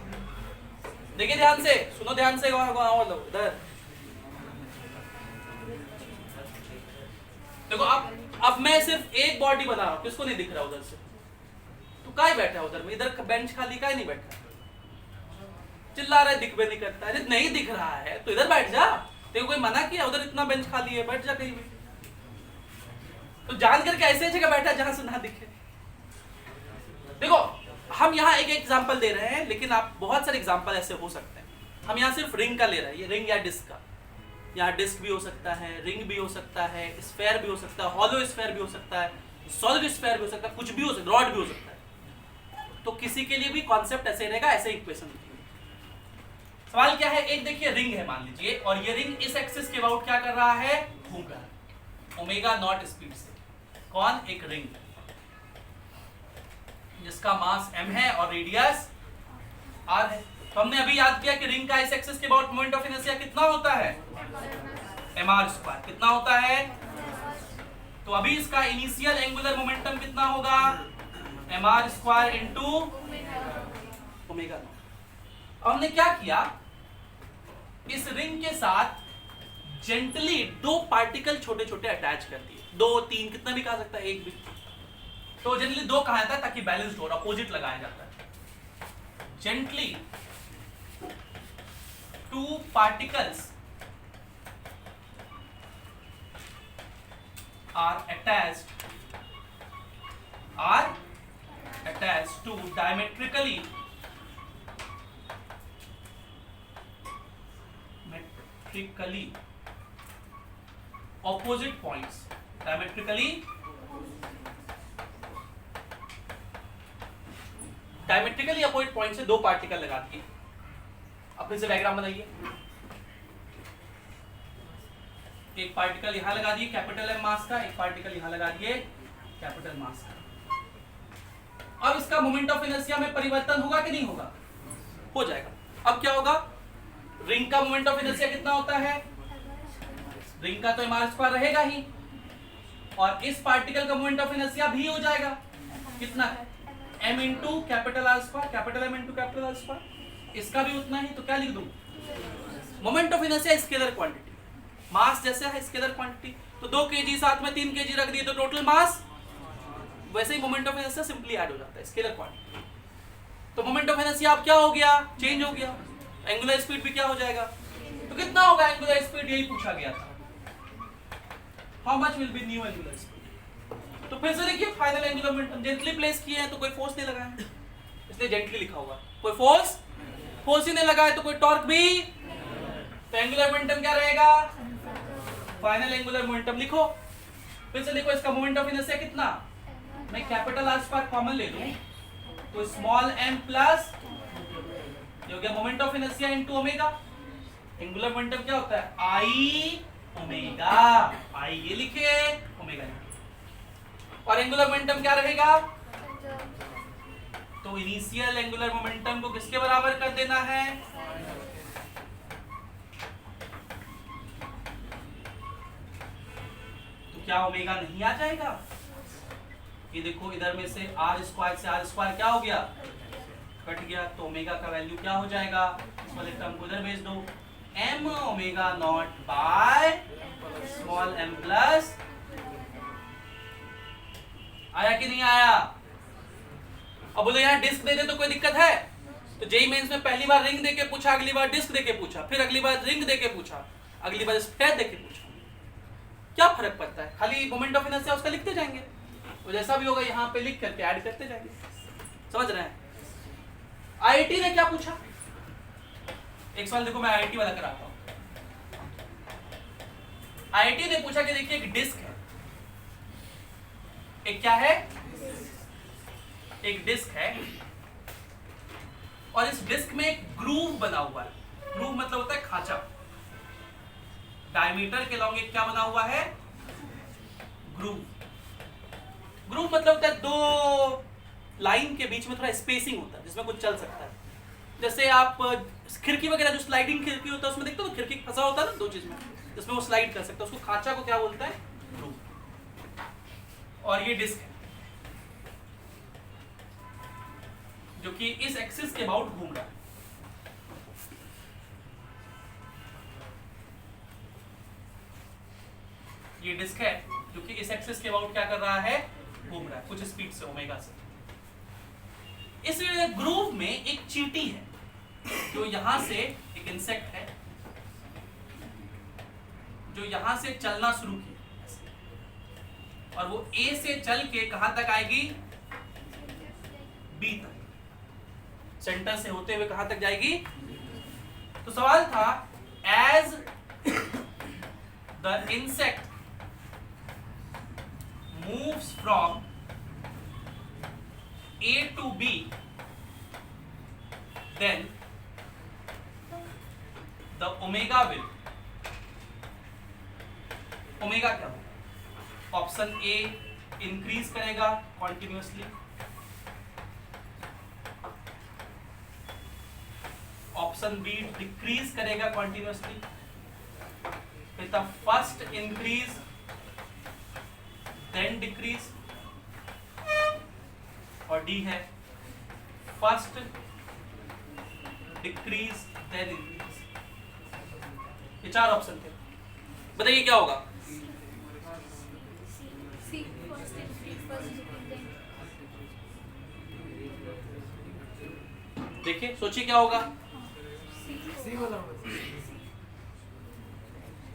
देखिए ध्यान से, सुनो ध्यान से, इधर देखो। अब मैं सिर्फ एक बॉडी बना रहा हूं, किसको नहीं दिख रहा उधर से? तो काय बैठा है उधर में? इधर बेंच खाली काय नहीं बैठा? चिल्ला रहा है, दिख भी नहीं करता। अरे नहीं दिख रहा है तो इधर बैठ जा, देखो कोई मना किया? उधर इतना बेंच खाली है, बैठ जा कहीं भी। तो जान करके ऐसे जगह बैठा जहां से ना दिखे। देखो हम यहाँ एक एग्जांपल दे रहे हैं, लेकिन आप बहुत सारे एग्जांपल ऐसे हो सकते हैं। हम यहाँ सिर्फ रिंग का ले रहे हैं, ये रिंग या डिस्क का। यहाँ डिस्क भी हो सकता है, रिंग भी हो सकता है, स्फेयर भी हो सकता है, हॉलो स्फेयर भी हो सकता है, सॉलिड स्फेयर भी हो सकता है, कुछ भी हो सकता है, रॉड भी हो सकता है। तो किसी के लिए भी कॉन्सेप्ट ऐसे रहेगा, ऐसे इक्वेशन लिखेंगे। सवाल क्या है? एक देखिए रिंग है मान लीजिए, और ये रिंग इस एक्सिस के अबाउट क्या कर रहा है? घूम रहा है ओमेगा नॉट स्पीड से। कौन? एक रिंग जिसका मास m है और रेडियस r है। तो हमने अभी याद किया कि रिंग का इस एक्सिस के अबाउट मोमेंट ऑफ इनर्शिया कितना होता है? mr²। कितना होता है? तो अभी इसका इनिशियल एंगुलर मोमेंटम कितना होगा? mr² into omega naught. हमने क्या किया, इस रिंग के साथ जेंटली दो पार्टिकल छोटे छोटे अटैच कर दिए, 2 3 कितना भी कहा सकता है, एक भी। तो जेंटली 2 कहा जाता है ताकि बैलेंस्ड हो, अपोजिट लगाया जाता है। Gently 2 particles are attached to diametrically opposite points। Diametrically opposite point से 2 पार्टिकल लगा दिए। अब फिर से डायग्राम बनाइए। एक पार्टिकल यहां लगा दिए कैपिटल M मास का, एक पार्टिकल यहां लगा दिए कैपिटल मास का। अब इसका मोमेंट ऑफ इनर्शिया में परिवर्तन होगा कि नहीं होगा? हो जाएगा। अब क्या होगा? रिंग का मोमेंट ऑफ इनर्शिया कितना होता है? रिंग का तो mr² रहेगा ही, और इस पार्टिकल का मोमेंट ऑफ इनर्शिया भी हो जाएगा। कितना? m into capital r², capital M into capital r²। इसका भी उतना ही, तो क्या लिख दूं? Moment of inertia scalar quantity, mass जैसे है स्केलर क्वांटिटी, तो 2 kg साथ में 3 kg रख दिए तो टोटल मास, वैसे ही moment of inertia simply add हो जाता है, स्केलर क्वांटिटी। तो मोमेंट ऑफ इनर्शिया अब क्या हो गया? चेंज हो गया। एंगुलर स्पीड भी क्या हो जाएगा? तो कितना होगा एंगुलर स्पीड? यही पूछा गया था, how much will be new angular speed. तो फिर से देखिए final angular momentum gently place किए हैं तो कोई फोर्स नहीं लगा है, इसलिए जेंटली लिखा हुआ। कोई फोर्स ही नहीं लगा है तो कोई टॉर्क भी, तो एंगुलर मोमेंटम क्या रहेगा? फाइनल एंगुलर मोमेंटम लिखो। फिर से लिखो, इसका मोमेंट ऑफ इनर्शिया कितना? मैं कैपिटल R² कॉमन ले लूं तो स्मॉल m प्लस ये हो गया moment of inertia into omega. Angular momentum क्या होता है? आई ओमेगा। आई ये लिखे, ओमेगा लिखे। और एंगुलर मोमेंटम क्या रहेगा? तो इनिशियल एंगुलर मोमेंटम को किसके बराबर कर देना है? तो क्या ओमेगा नहीं आ जाएगा? ये देखो इधर में से आर स्क्वायर से आर स्क्वायर क्या हो गया? कट गया। तो ओमेगा का वैल्यू क्या हो जाएगा? इस वाले टर्म को इधर भेज दो, m omega naught by small m plus. आया कि नहीं आया? अब बोलो यहाँ डिस्क दे दे तो कोई दिक्कत है? तो जेई मेंस में पहली बार रिंग देके पूछा, अगली बार डिस्क देके पूछा, फिर अगली बार रिंग देके पूछा, अगली बार स्फेयर देके पूछा, क्या फर्क पड़ता है? खाली मोमेंट ऑफ इनर्शिया उसका लिखते जाएंगे, तो जैसा भी होगा यहाँ पे लिख करके ऐड करते जाएंगे। समझ रहे हैं? आईआईटी ने क्या पूछा? एक सवाल देखो, मैं आईआईटी वाला कराता हूं। आईआईटी ने पूछा कि देखिए एक डिस्क है, एक क्या है? एक डिस्क है, और इस डिस्क में एक ग्रूव बना हुआ है। ग्रूव मतलब होता है खांचा। डायमीटर के लॉन्ग एक क्या बना हुआ है? ग्रूव। ग्रूव मतलब होता है दो लाइन के बीच में थोड़ा स्पेसिंग होता है जिसमें कुछ चल सकता है। जैसे आप खिड़की वगैरह, जो स्लाइडिंग खिड़की होता है उसमें देखते हो, खिड़की फंसा होता है ना दो चीज में, जिसमें वो स्लाइड कर सकता है, उसको खांचा को क्या बोलता है? ग्रूव। और ये डिस्क है जो कि इस एक्सिस के अबाउट घूम रहा है। ये डिस्क है जो कि इस एक्सिस के अबाउट क्या कर रहा है? घूम रहा है कुछ स्पीड से, ओमेगा से। इस ग्रूव में एक चींटी है जो यहां से, एक इंसेक्ट है जो यहां से चलना शुरू किया, और वो ए से चल के कहां तक आएगी? बी तक। सेंटर से होते हुए कहां तक जाएगी? तो सवाल था, as the insect moves from A to B, then the omega will, omega क्या होगा? ऑप्शन ए इंक्रीज करेगा कॉन्टिन्यूसली, ऑप्शन बी डिक्रीज करेगा कॉन्टिन्यूसली, फिर the first increase then decrease, और डी है फर्स्ट डिक्रीज देन इंक्रीज। ये चार ऑप्शन थे, बताइए क्या होगा? देखिए सोचिए क्या होगा,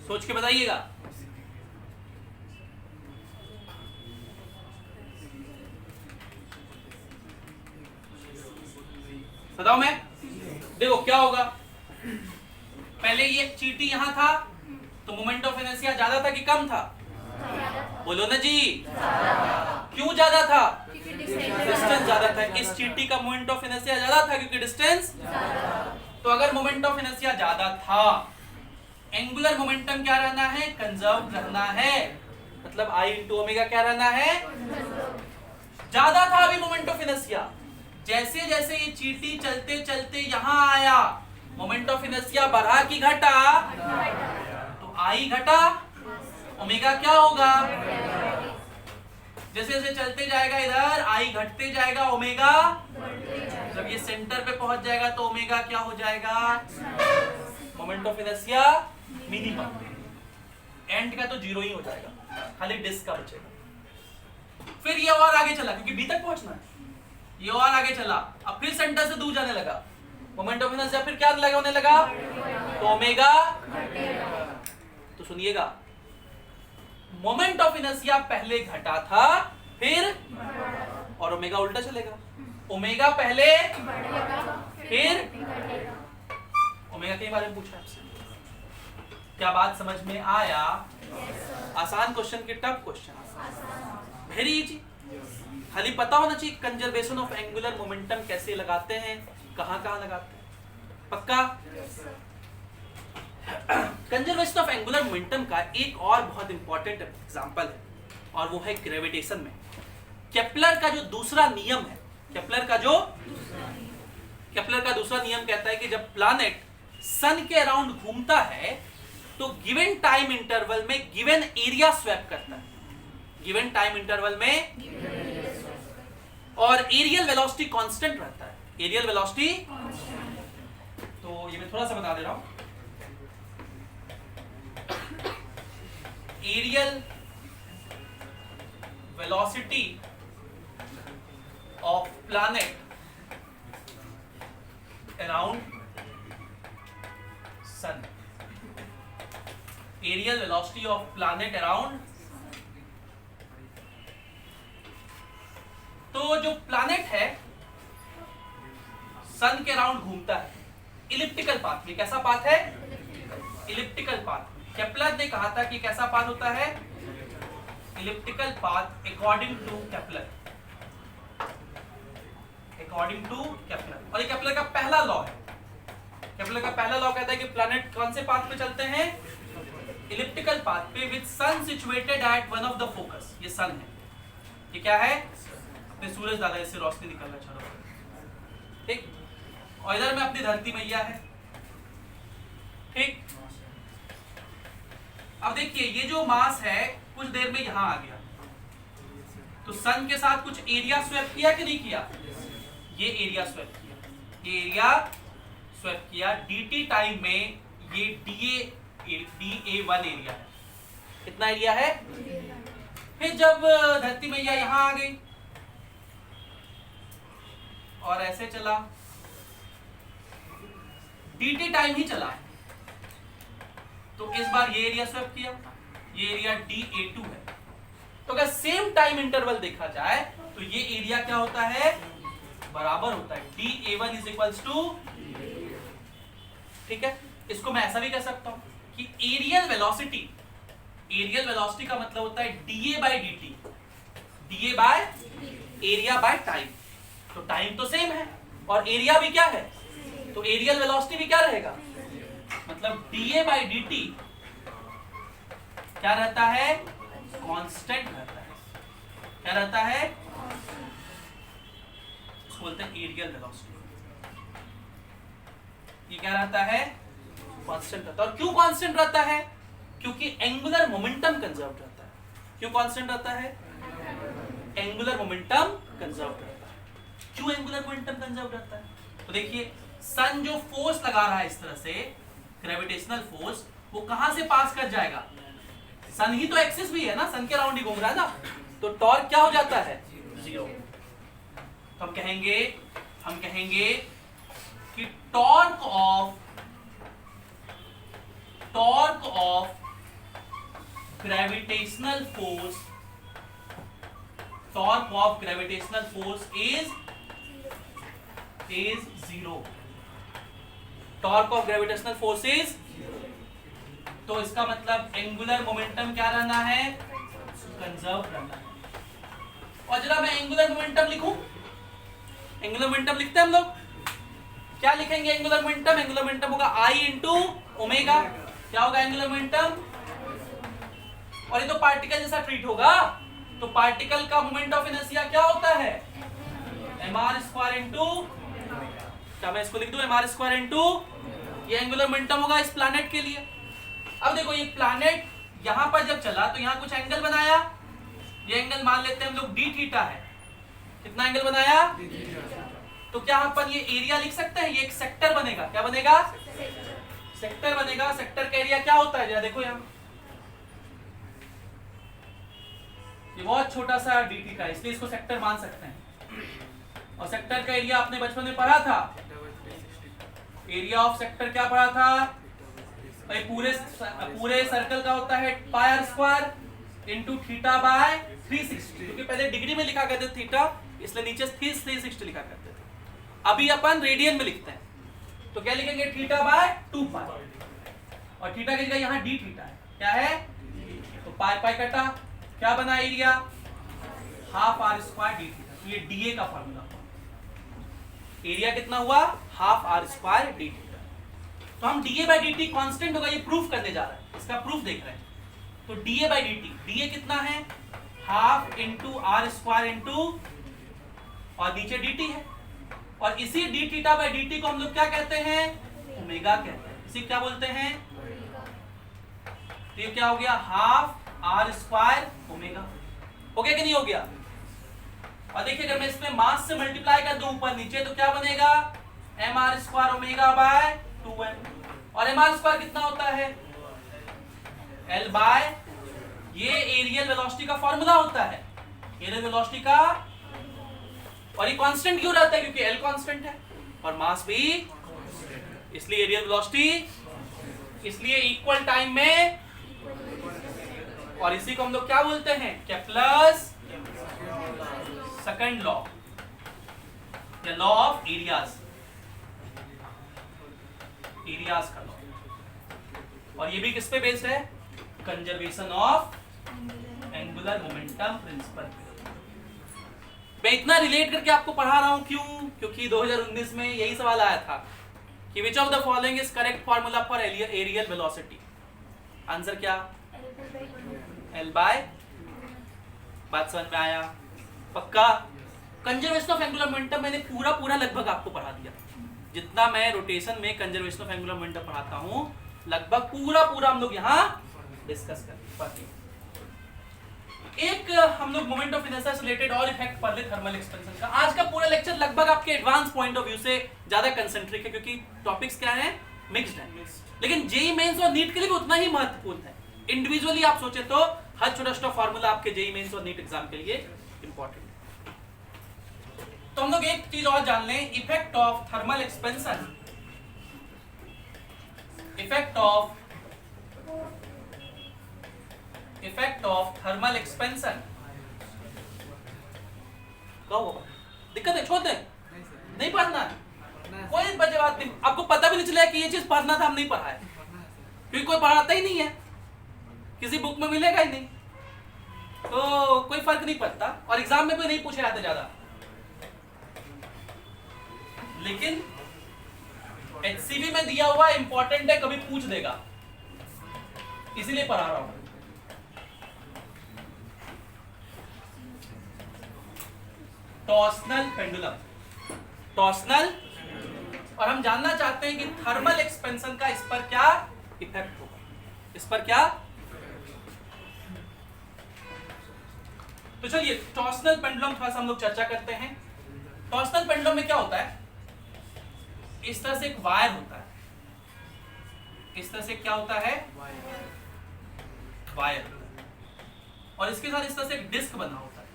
सोच के बताइएगा। बताओ मैं, देखो क्या होगा। पहले ये चींटी यहां था तो मोमेंट ऑफ इनर्शिया ज्यादा था कि कम था? बोलो ना जी, क्यों ज्यादा था? डिस्टेंस ज्यादा था। इस चींटी का मोमेंट ऑफ इनर्शिया ज्यादा था क्योंकि डिस्टेंस। तो अगर मोमेंट ऑफ इनर्शिया ज्यादा था, एंगुलर मोमेंटम क्या रहना है? कंजर्व रहना है। मतलब आई इंटू ओमेगा क्या रहना है? ज्यादा था अभी मोमेंट ऑफ इनर्शिया। जैसे जैसे ये चींटी चलते चलते यहां आया, मोमेंट ऑफ इनर्शिया बढ़ा कि घटा? तो आई घटा, ओमेगा क्या होगा? जैसे जैसे चलते जाएगा इधर, आई घटते जाएगा, ओमेगा जब ये सेंटर पे पहुंच जाएगा तो ओमेगा क्या हो जाएगा? Moment of inertia minimum. And का तो जीरो ही हो जाएगा, खाली डिस्क का बचेगा। फिर ये और आगे चला क्योंकि बी तक पहुंचना है, ये और आगे चला, अब फिर सेंटर से दूर जाने लगा, मोमेंट ऑफ इनर्शिया फिर क्या होने लगा? तो ओमेगा। तो सुनिएगा, मोमेंट ऑफ इनर्शिया पहले घटा था फिर, और ओमेगा उल्टा चलेगा। ओमेगा पहले फिर, ओमेगा के बारे में पूछा आपसे, क्या बात समझ में आया? आसान क्वेश्चन की टफ क्वेश्चन, वेरी इजी। खाली पता होना चाहिए कंजर्वेशन ऑफ एंगुलर मोमेंटम कैसे लगाते हैं, कहां कहां लगाते हैं। पक्का? कंजर्वेशन ऑफ एंगुलर मोमेंटम का एक और बहुत इंपॉर्टेंट एग्जांपल है और वो है ग्रेविटेशन में। केपलर का जो दूसरा नियम है, केपलर का दूसरा नियम कहता है कि जब प्लैनेट सन के अराउंड घूमता है तो गिवन टाइम इंटरवल में गिवन एरिया स्वैप करता है, गिवन टाइम इंटरवल में, और एरियल वेलोसिटी कांस्टेंट रहता है, एरियल वेलोसिटी। तो ये मैं थोड़ा सा बता दे रहा हूं, areal velocity of planet around sun, areal velocity of planet around. तो जो प्लैनेट है सन के अराउंड घूमता है इलिप्टिकल पाथ में। कैसा पाथ है? Elliptical path. केपलर ने कहा था कि कैसा पाथ होता है? Elliptical path according to Kepler, according to Kepler. और ये केपलर का पहला लॉ है। केपलर का पहला लॉ कहता है कि प्लैनेट कौन से पाथ पे चलते हैं? इलिप्टिकल पाथ पे, with sun situated at one of the focus. ये सन है, ये क्या है? अपने सूरज दादा, इससे रोशनी निकल रहा है, चलो ठीक। और इधर में अपनी धरती मैया है, ठीक। अब देखिए ये जो मास है कुछ देर में यहां आ गया, तो सन के साथ कुछ एरिया स्वैप किया कि नहीं किया? ये एरिया स्वैप किया, ये एरिया स्वैप किया। dt टाइम में ये dA1 एरिया है। कितना एरिया है? फिर जब धरती मैया यहां आ गई और ऐसे चला, dt टाइम ही चला, तो इस बार ये एरिया स्वैप किया, ये एरिया dA2 है। तो अगर सेम टाइम इंटरवल देखा जाए तो ये एरिया क्या होता है? बराबर होता है dA1 इज इक्वल्स टू, ठीक है। इसको मैं ऐसा भी कह सकता हूं कि एरियल वेलोसिटी, एरियल वेलोसिटी का मतलब होता है dA by dt, dA by area by time. तो टाइम तो सेम है और एरिया भी क्या है, तो एरियल वेलोसिटी भी क्या रहेगा, मतलब dA बाई dt क्या रहता है? कांस्टेंट रहता है। क्या रहता है? इसको बोलते हैं एरियल वेलोसिटी। ये क्या रहता है? कांस्टेंट रहता है। और क्यों कांस्टेंट रहता है? क्योंकि एंगुलर मोमेंटम कंजर्व रहता है। क्यों कांस्टेंट रहता है? एंगुलर मोमेंटम कंजर्व रहता है। क्यों एंगुलर मोमेंटम कंजर्व रहता है? तो देखिए सन जो फोर्स लगा रहा है इस तरह से, ग्रेविटेशनल फोर्स, वो कहां से पास कर जाएगा? सन ही तो एक्सिस भी है ना, सन के अराउंड ही घूम रहा है ना, तो टॉर्क क्या हो जाता है? जीरो। तो हम कहेंगे कि torque of gravitational force is zero. Torque of gravitational force is, तो इसका मतलब एंगुलर मोमेंटम क्या रहना है? कंजर्व रहना है। और जरा मैं एंगुलर मोमेंटम लिखूं, एंगुलर मोमेंटम लिखते हैं हम लोग, क्या लिखेंगे एंगुलर मोमेंटम? एंगुलर मोमेंटम होगा I इंटू ओमेगा। क्या होगा एंगुलर मोमेंटम? और ये तो पार्टिकल जैसा ट्रीट होगा, तो पार्टिकल का मोमेंट ऑफ इनर्शिया क्या होता है? mr² इंटू, क्या मैं इसको लिख दूं mr² इंटू, ये एंगुलर मोमेंटम होगा इस प्लैनेट के लिए। अब देखो ये प्लैनेट यहां पर जब चला तो यहां कुछ एंगल बनाया, ये एंगल मान लेते हैं हम लोग d थीटा है। कितना एंगल बनाया? तो क्या हम पर ये एरिया लिख सकते हैं? ये एक सेक्टर बनेगा। क्या बनेगा? सेक्टर बनेगा। सेक्टर का एरिया क्या होता है? जरा देखो यहां, ये बहुत छोटा सा डी थीटा है, इसलिए इसको सेक्टर मान सकते हैं। और सेक्टर का एरिया आपने बचपन में पढ़ा था, एरिया ऑफ सेक्टर क्या पढ़ा था भाई? पूरे सर्कल का होता है πr² इंटू थीटा बाय 360, क्योंकि पहले डिग्री में लिखा करते थे थीटा, इसलिए नीचे 360 लिखा करते थे। अभी अपन रेडियन में लिखते हैं, तो क्या लिखेंगे? थीटा बाय 2π, और थीटा की जगह यहाँ डी थीटा है। क्या है? तो पाई पाई कटा, क्या बना area? Half r² D theta. तो ये dA का फॉर्मूला, एरिया कितना हुआ? Half r² D theta. तो हम dA by dt कांस्टेंट होगा, ये प्रूफ करने जा रहा है, इसका प्रूफ देख रहे हैं। तो dA by dt, dA कितना है, half into r square into, और नीचे dt है, और इसी d थीटा बाई dt को हम लोग क्या कहते हैं, ओमेगा कहते हैं। इसी क्या बोलते हैं, तो ये क्या हो गया, हाफ आर स्क्वायर ओमेगा। हो गया कि नहीं हो गया? और देखिए अगर मैं इसमें मास से मल्टीप्लाई कर दूं ऊपर नीचे तो क्या बनेगा, m r square omega by 2m, और एम आर स्क्वायर कितना होता है, एल बाय, ये एरियल वेलोसिटी का फॉर्मूला होता है, एरियल वेलोसिटी का, और ये कांस्टेंट क्यों रहता है, क्योंकि एल कांस्टेंट है और मास भी, इसलिए एरियल वेलोसिटी, इसलिए इक्वल टाइम में, और इसी को हम लोग क्या बोलते हैं, केप्लर्स सेकंड लॉ, या लॉ ऑफ एरियाज, एरियाज का लॉ। और ये भी किस पे बेस्ड है, conservation of angular momentum principle. मैं इतना रिलेट करके आपको पढ़ा रहा हूं क्यों, क्योंकि 2019 में यही सवाल आया था कि which of the following is correct formula for areal velocity. Answer क्या, एल बाय, बात समझ में आया, पक्का। कंजर्वेशन ऑफ एंगुलर मोमेंटम मैंने पूरा लगभग आपको पढ़ा दिया, जितना मैं रोटेशन में कंजर्वेशन ऑफ एंगुलर मोमेंटम पढ़ाता हूं लगभग पूरा हम लोग यहाँ डिस्कस करेंगे। एक हम लोग मोमेंट ऑफ इनर्शिया से रिलेटेड और इफेक्ट पढ़ ले थर्मल एक्सपेंशन का। आज का पूरा लेक्चर लगभग आपके एडवांस पॉइंट ऑफ व्यू से ज्यादा कंसंट्रिक है, क्योंकि टॉपिक्स क्या हैं, मिक्स्ड हैं, लेकिन जेईई मेंस और नीट के लिए भी उतना ही महत्वपूर्ण है। इंडिविजुअली आप सोचे तो हर छोटा फॉर्मूला आपके जेईई मेंस और नीट एग्जाम के लिए इंपॉर्टेंट है। तो हम लोग एक चीज और जान लें, effect of thermal expansion, effect of thermal expansion. कहो दिक्कत है, छोड़ दे, नहीं पढ़ना, कोई बचे बात नहीं, आपको पता भी नहीं चलेगा कि ये चीज पढ़ना था, हम नहीं पढ़ा है, क्योंकि कोई पढ़ाता ही नहीं है, किसी बुक में मिलेगा ही नहीं, तो कोई फर्क नहीं पड़ता, और एग्जाम में भी नहीं पूछे जाते ज्यादा, लेकिन एचसीबी में दिया हुआ इंपॉर्टेंट है, कभी पूछ देगा, इसीलिए पढ़ा रहा हूं। टॉर्सनल पेंडुलम, टॉर्सनल, और हम जानना चाहते हैं कि थर्मल एक्सपेंशन का इस पर क्या इफेक्ट होगा, इस पर क्या। तो चलिए टॉर्सनल पेंडुलम थोड़ा सा हम लोग चर्चा करते हैं। टॉर्सनल पेंडुलम में क्या होता है, इस तरह से एक वायर होता है, इस तरह से क्या होता है, वायर, और इसके साथ इस तरह से एक डिस्क बना होता है,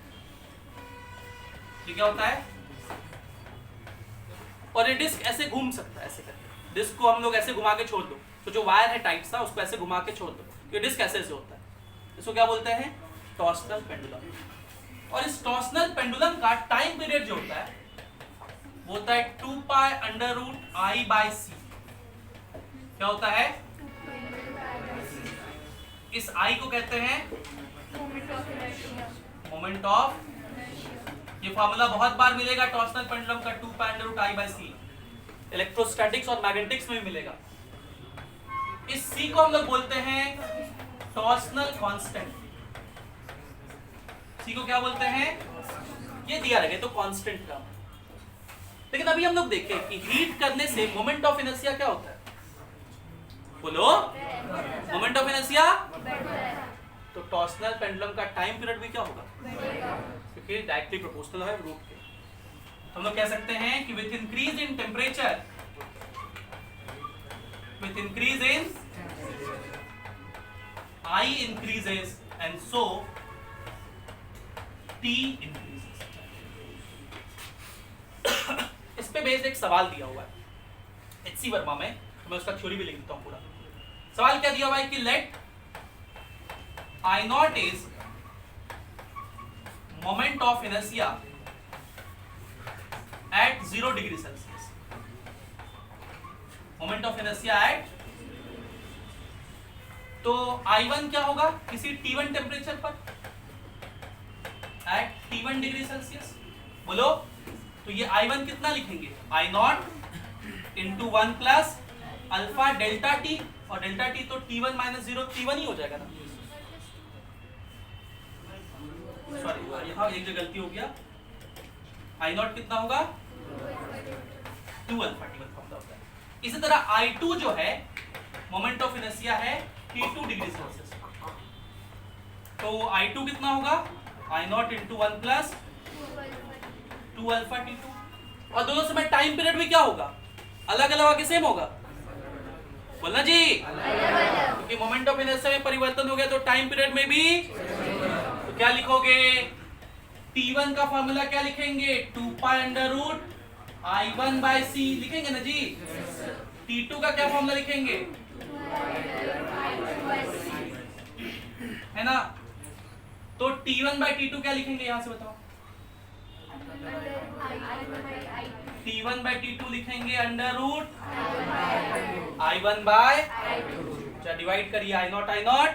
ये क्या होता है, और ये डिस्क ऐसे घूम सकता है, ऐसे करके डिस्क को हम लोग ऐसे घुमा के छोड़ दो, तो जो वायर है टाइट सा उसको ऐसे घुमा के छोड़ दो, ये डिस्क ऐसे ऐसे होता है, इसको क्या बोलते हैं, टॉर्सनल पेंडुलम। और इस टॉर्सनल पेंडुलम का टाइम पीरियड जो होता है वो होता है 2 pi under root I by C. क्या होता है, इस आई को कहते हैं मोमेंट ऑफ, ये फॉर्मूला बहुत बार मिलेगा टॉर्सनल पेंडुलम का, 2 pi under root I by C, electrostatics और मैग्नेटिक्स में भी मिलेगा। इस सी को हम लोग बोलते हैं टॉर्सनल कांस्टेंट, सी को क्या बोलते हैं, ये दिया रहे तो कांस्टेंट टर्म। लेकिन अभी हम लोग देखें कि हीट करने से मोमेंट ऑफ इनर्शिया क्या होता है, बोलो, मोमेंट ऑफ इनर्शिया, तो टॉर्सनल पेंडुलम का टाइम पीरियड भी क्या होगा, क्योंकि डायरेक्टली प्रोपोर्शनल है रूट के। हम लोग कह सकते हैं कि with increase in temperature, with increase in I increases and so T increases। इस पे बेस्ड एक सवाल दिया हुआ है एचसी वर्मा में, तो मैं उसका थ्योरी भी लिख देता हूं पूरा। सवाल क्या दिया हुआ है कि late I naught is moment of inertia at 0 degree Celsius, moment of inertia at, तो I1 क्या होगा किसी T1 टेम्परेचर पर at T1 डिग्री सेल्सियस, बोलो, तो ये I1 कितना लिखेंगे, I0 into 1 plus alpha delta T, और डेल्टा टी तो T1 माइनस 0 T1 ही हो जाएगा ना। सॉरी यहाँ एक जगह गलती हो गया, आई नॉट कितना होगा 2 अल्फा T1 फॉर्मूला होता है। इसी तरह I2 जो है मोमेंट ऑफ इनर्शिया है T2 डिग्री सेल्सियस, तो I2 कितना होगा I not into 1 plus 2 alpha T2। और दोनों समय टाइम पीरियड भी क्या होगा, अलग अलग आगे सेम होगा, बोलना जी, क्योंकि मोमेंट ऑफ इनर्शिया में परिवर्तन हो गया तो टाइम पीरियड में भी। तो क्या लिखोगे, T1 का फॉर्मूला क्या लिखेंगे 2 pi under root I1 by C लिखेंगे ना जी। T2 का क्या फॉर्मूला लिखेंगे, है ना। तो T1 बाय T2 क्या लिखेंगे, यहां से बताओ। T1 बाय T2 लिखेंगे अंडर रूट I1 बाय, अच्छा डिवाइड करिए I नॉट,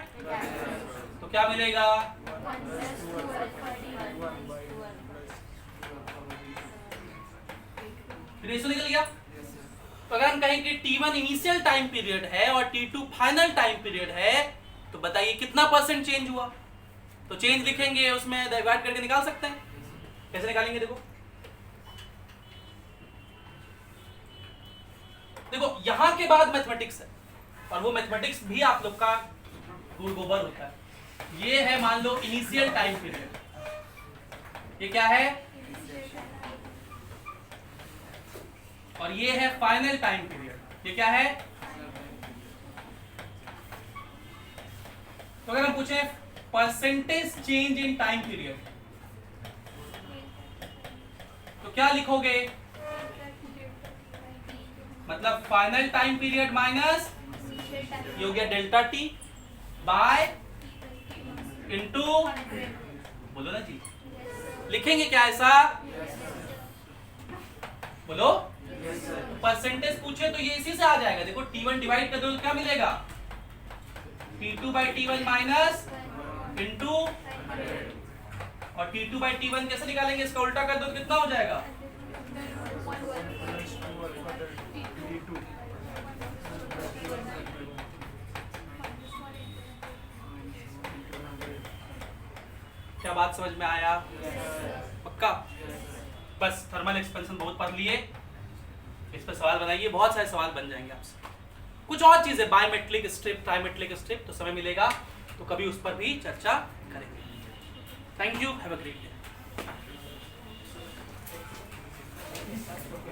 तो क्या मिलेगा, रेशो निकल गया। तो अगर हम कहें कि T1 इनिशियल टाइम पीरियड है और T2 फाइनल टाइम पीरियड है, तो बताइए कितना परसेंट चेंज हुआ। तो चेंज लिखेंगे, उसमें डिवाइड करके निकाल सकते हैं। कैसे निकालेंगे, देखो यहां के बाद मैथमेटिक्स है, और वो मैथमेटिक्स भी आप लोग का गुड़ गोबर होता है। ये है मान लो इनिशियल टाइम पीरियड, ये क्या है, और ये है फाइनल टाइम पीरियड, ये क्या है। तो अगर हम पूछे percentage change in time period, तो क्या लिखोगे, मतलब फाइनल टाइम पीरियड माइनस ये हो गया डेल्टा टी बाय इंटू, बोलो ना जी, लिखेंगे क्या ऐसा, बोलो। परसेंटेज पूछे तो ये इसी से आ जाएगा, देखो T1 डिवाइड कर दो तो क्या मिलेगा, T2 by T1 minus into, और T2 बाई T1 कैसे निकालेंगे, इसका उल्टा कर दो तो कितना हो जाएगा, क्या बात समझ में आया, पक्का। बस थर्मल एक्सपेंशन बहुत पढ़ लिए, इस पर सवाल बनाइए, बहुत सारे सवाल बन जाएंगे आपसे। कुछ और चीजें बायोमेट्रिक स्ट्रिप, ट्राइमेट्रिक स्ट्रिप, तो समय मिलेगा तो कभी उस पर भी चर्चा करेंगे। Thank you, have a great day.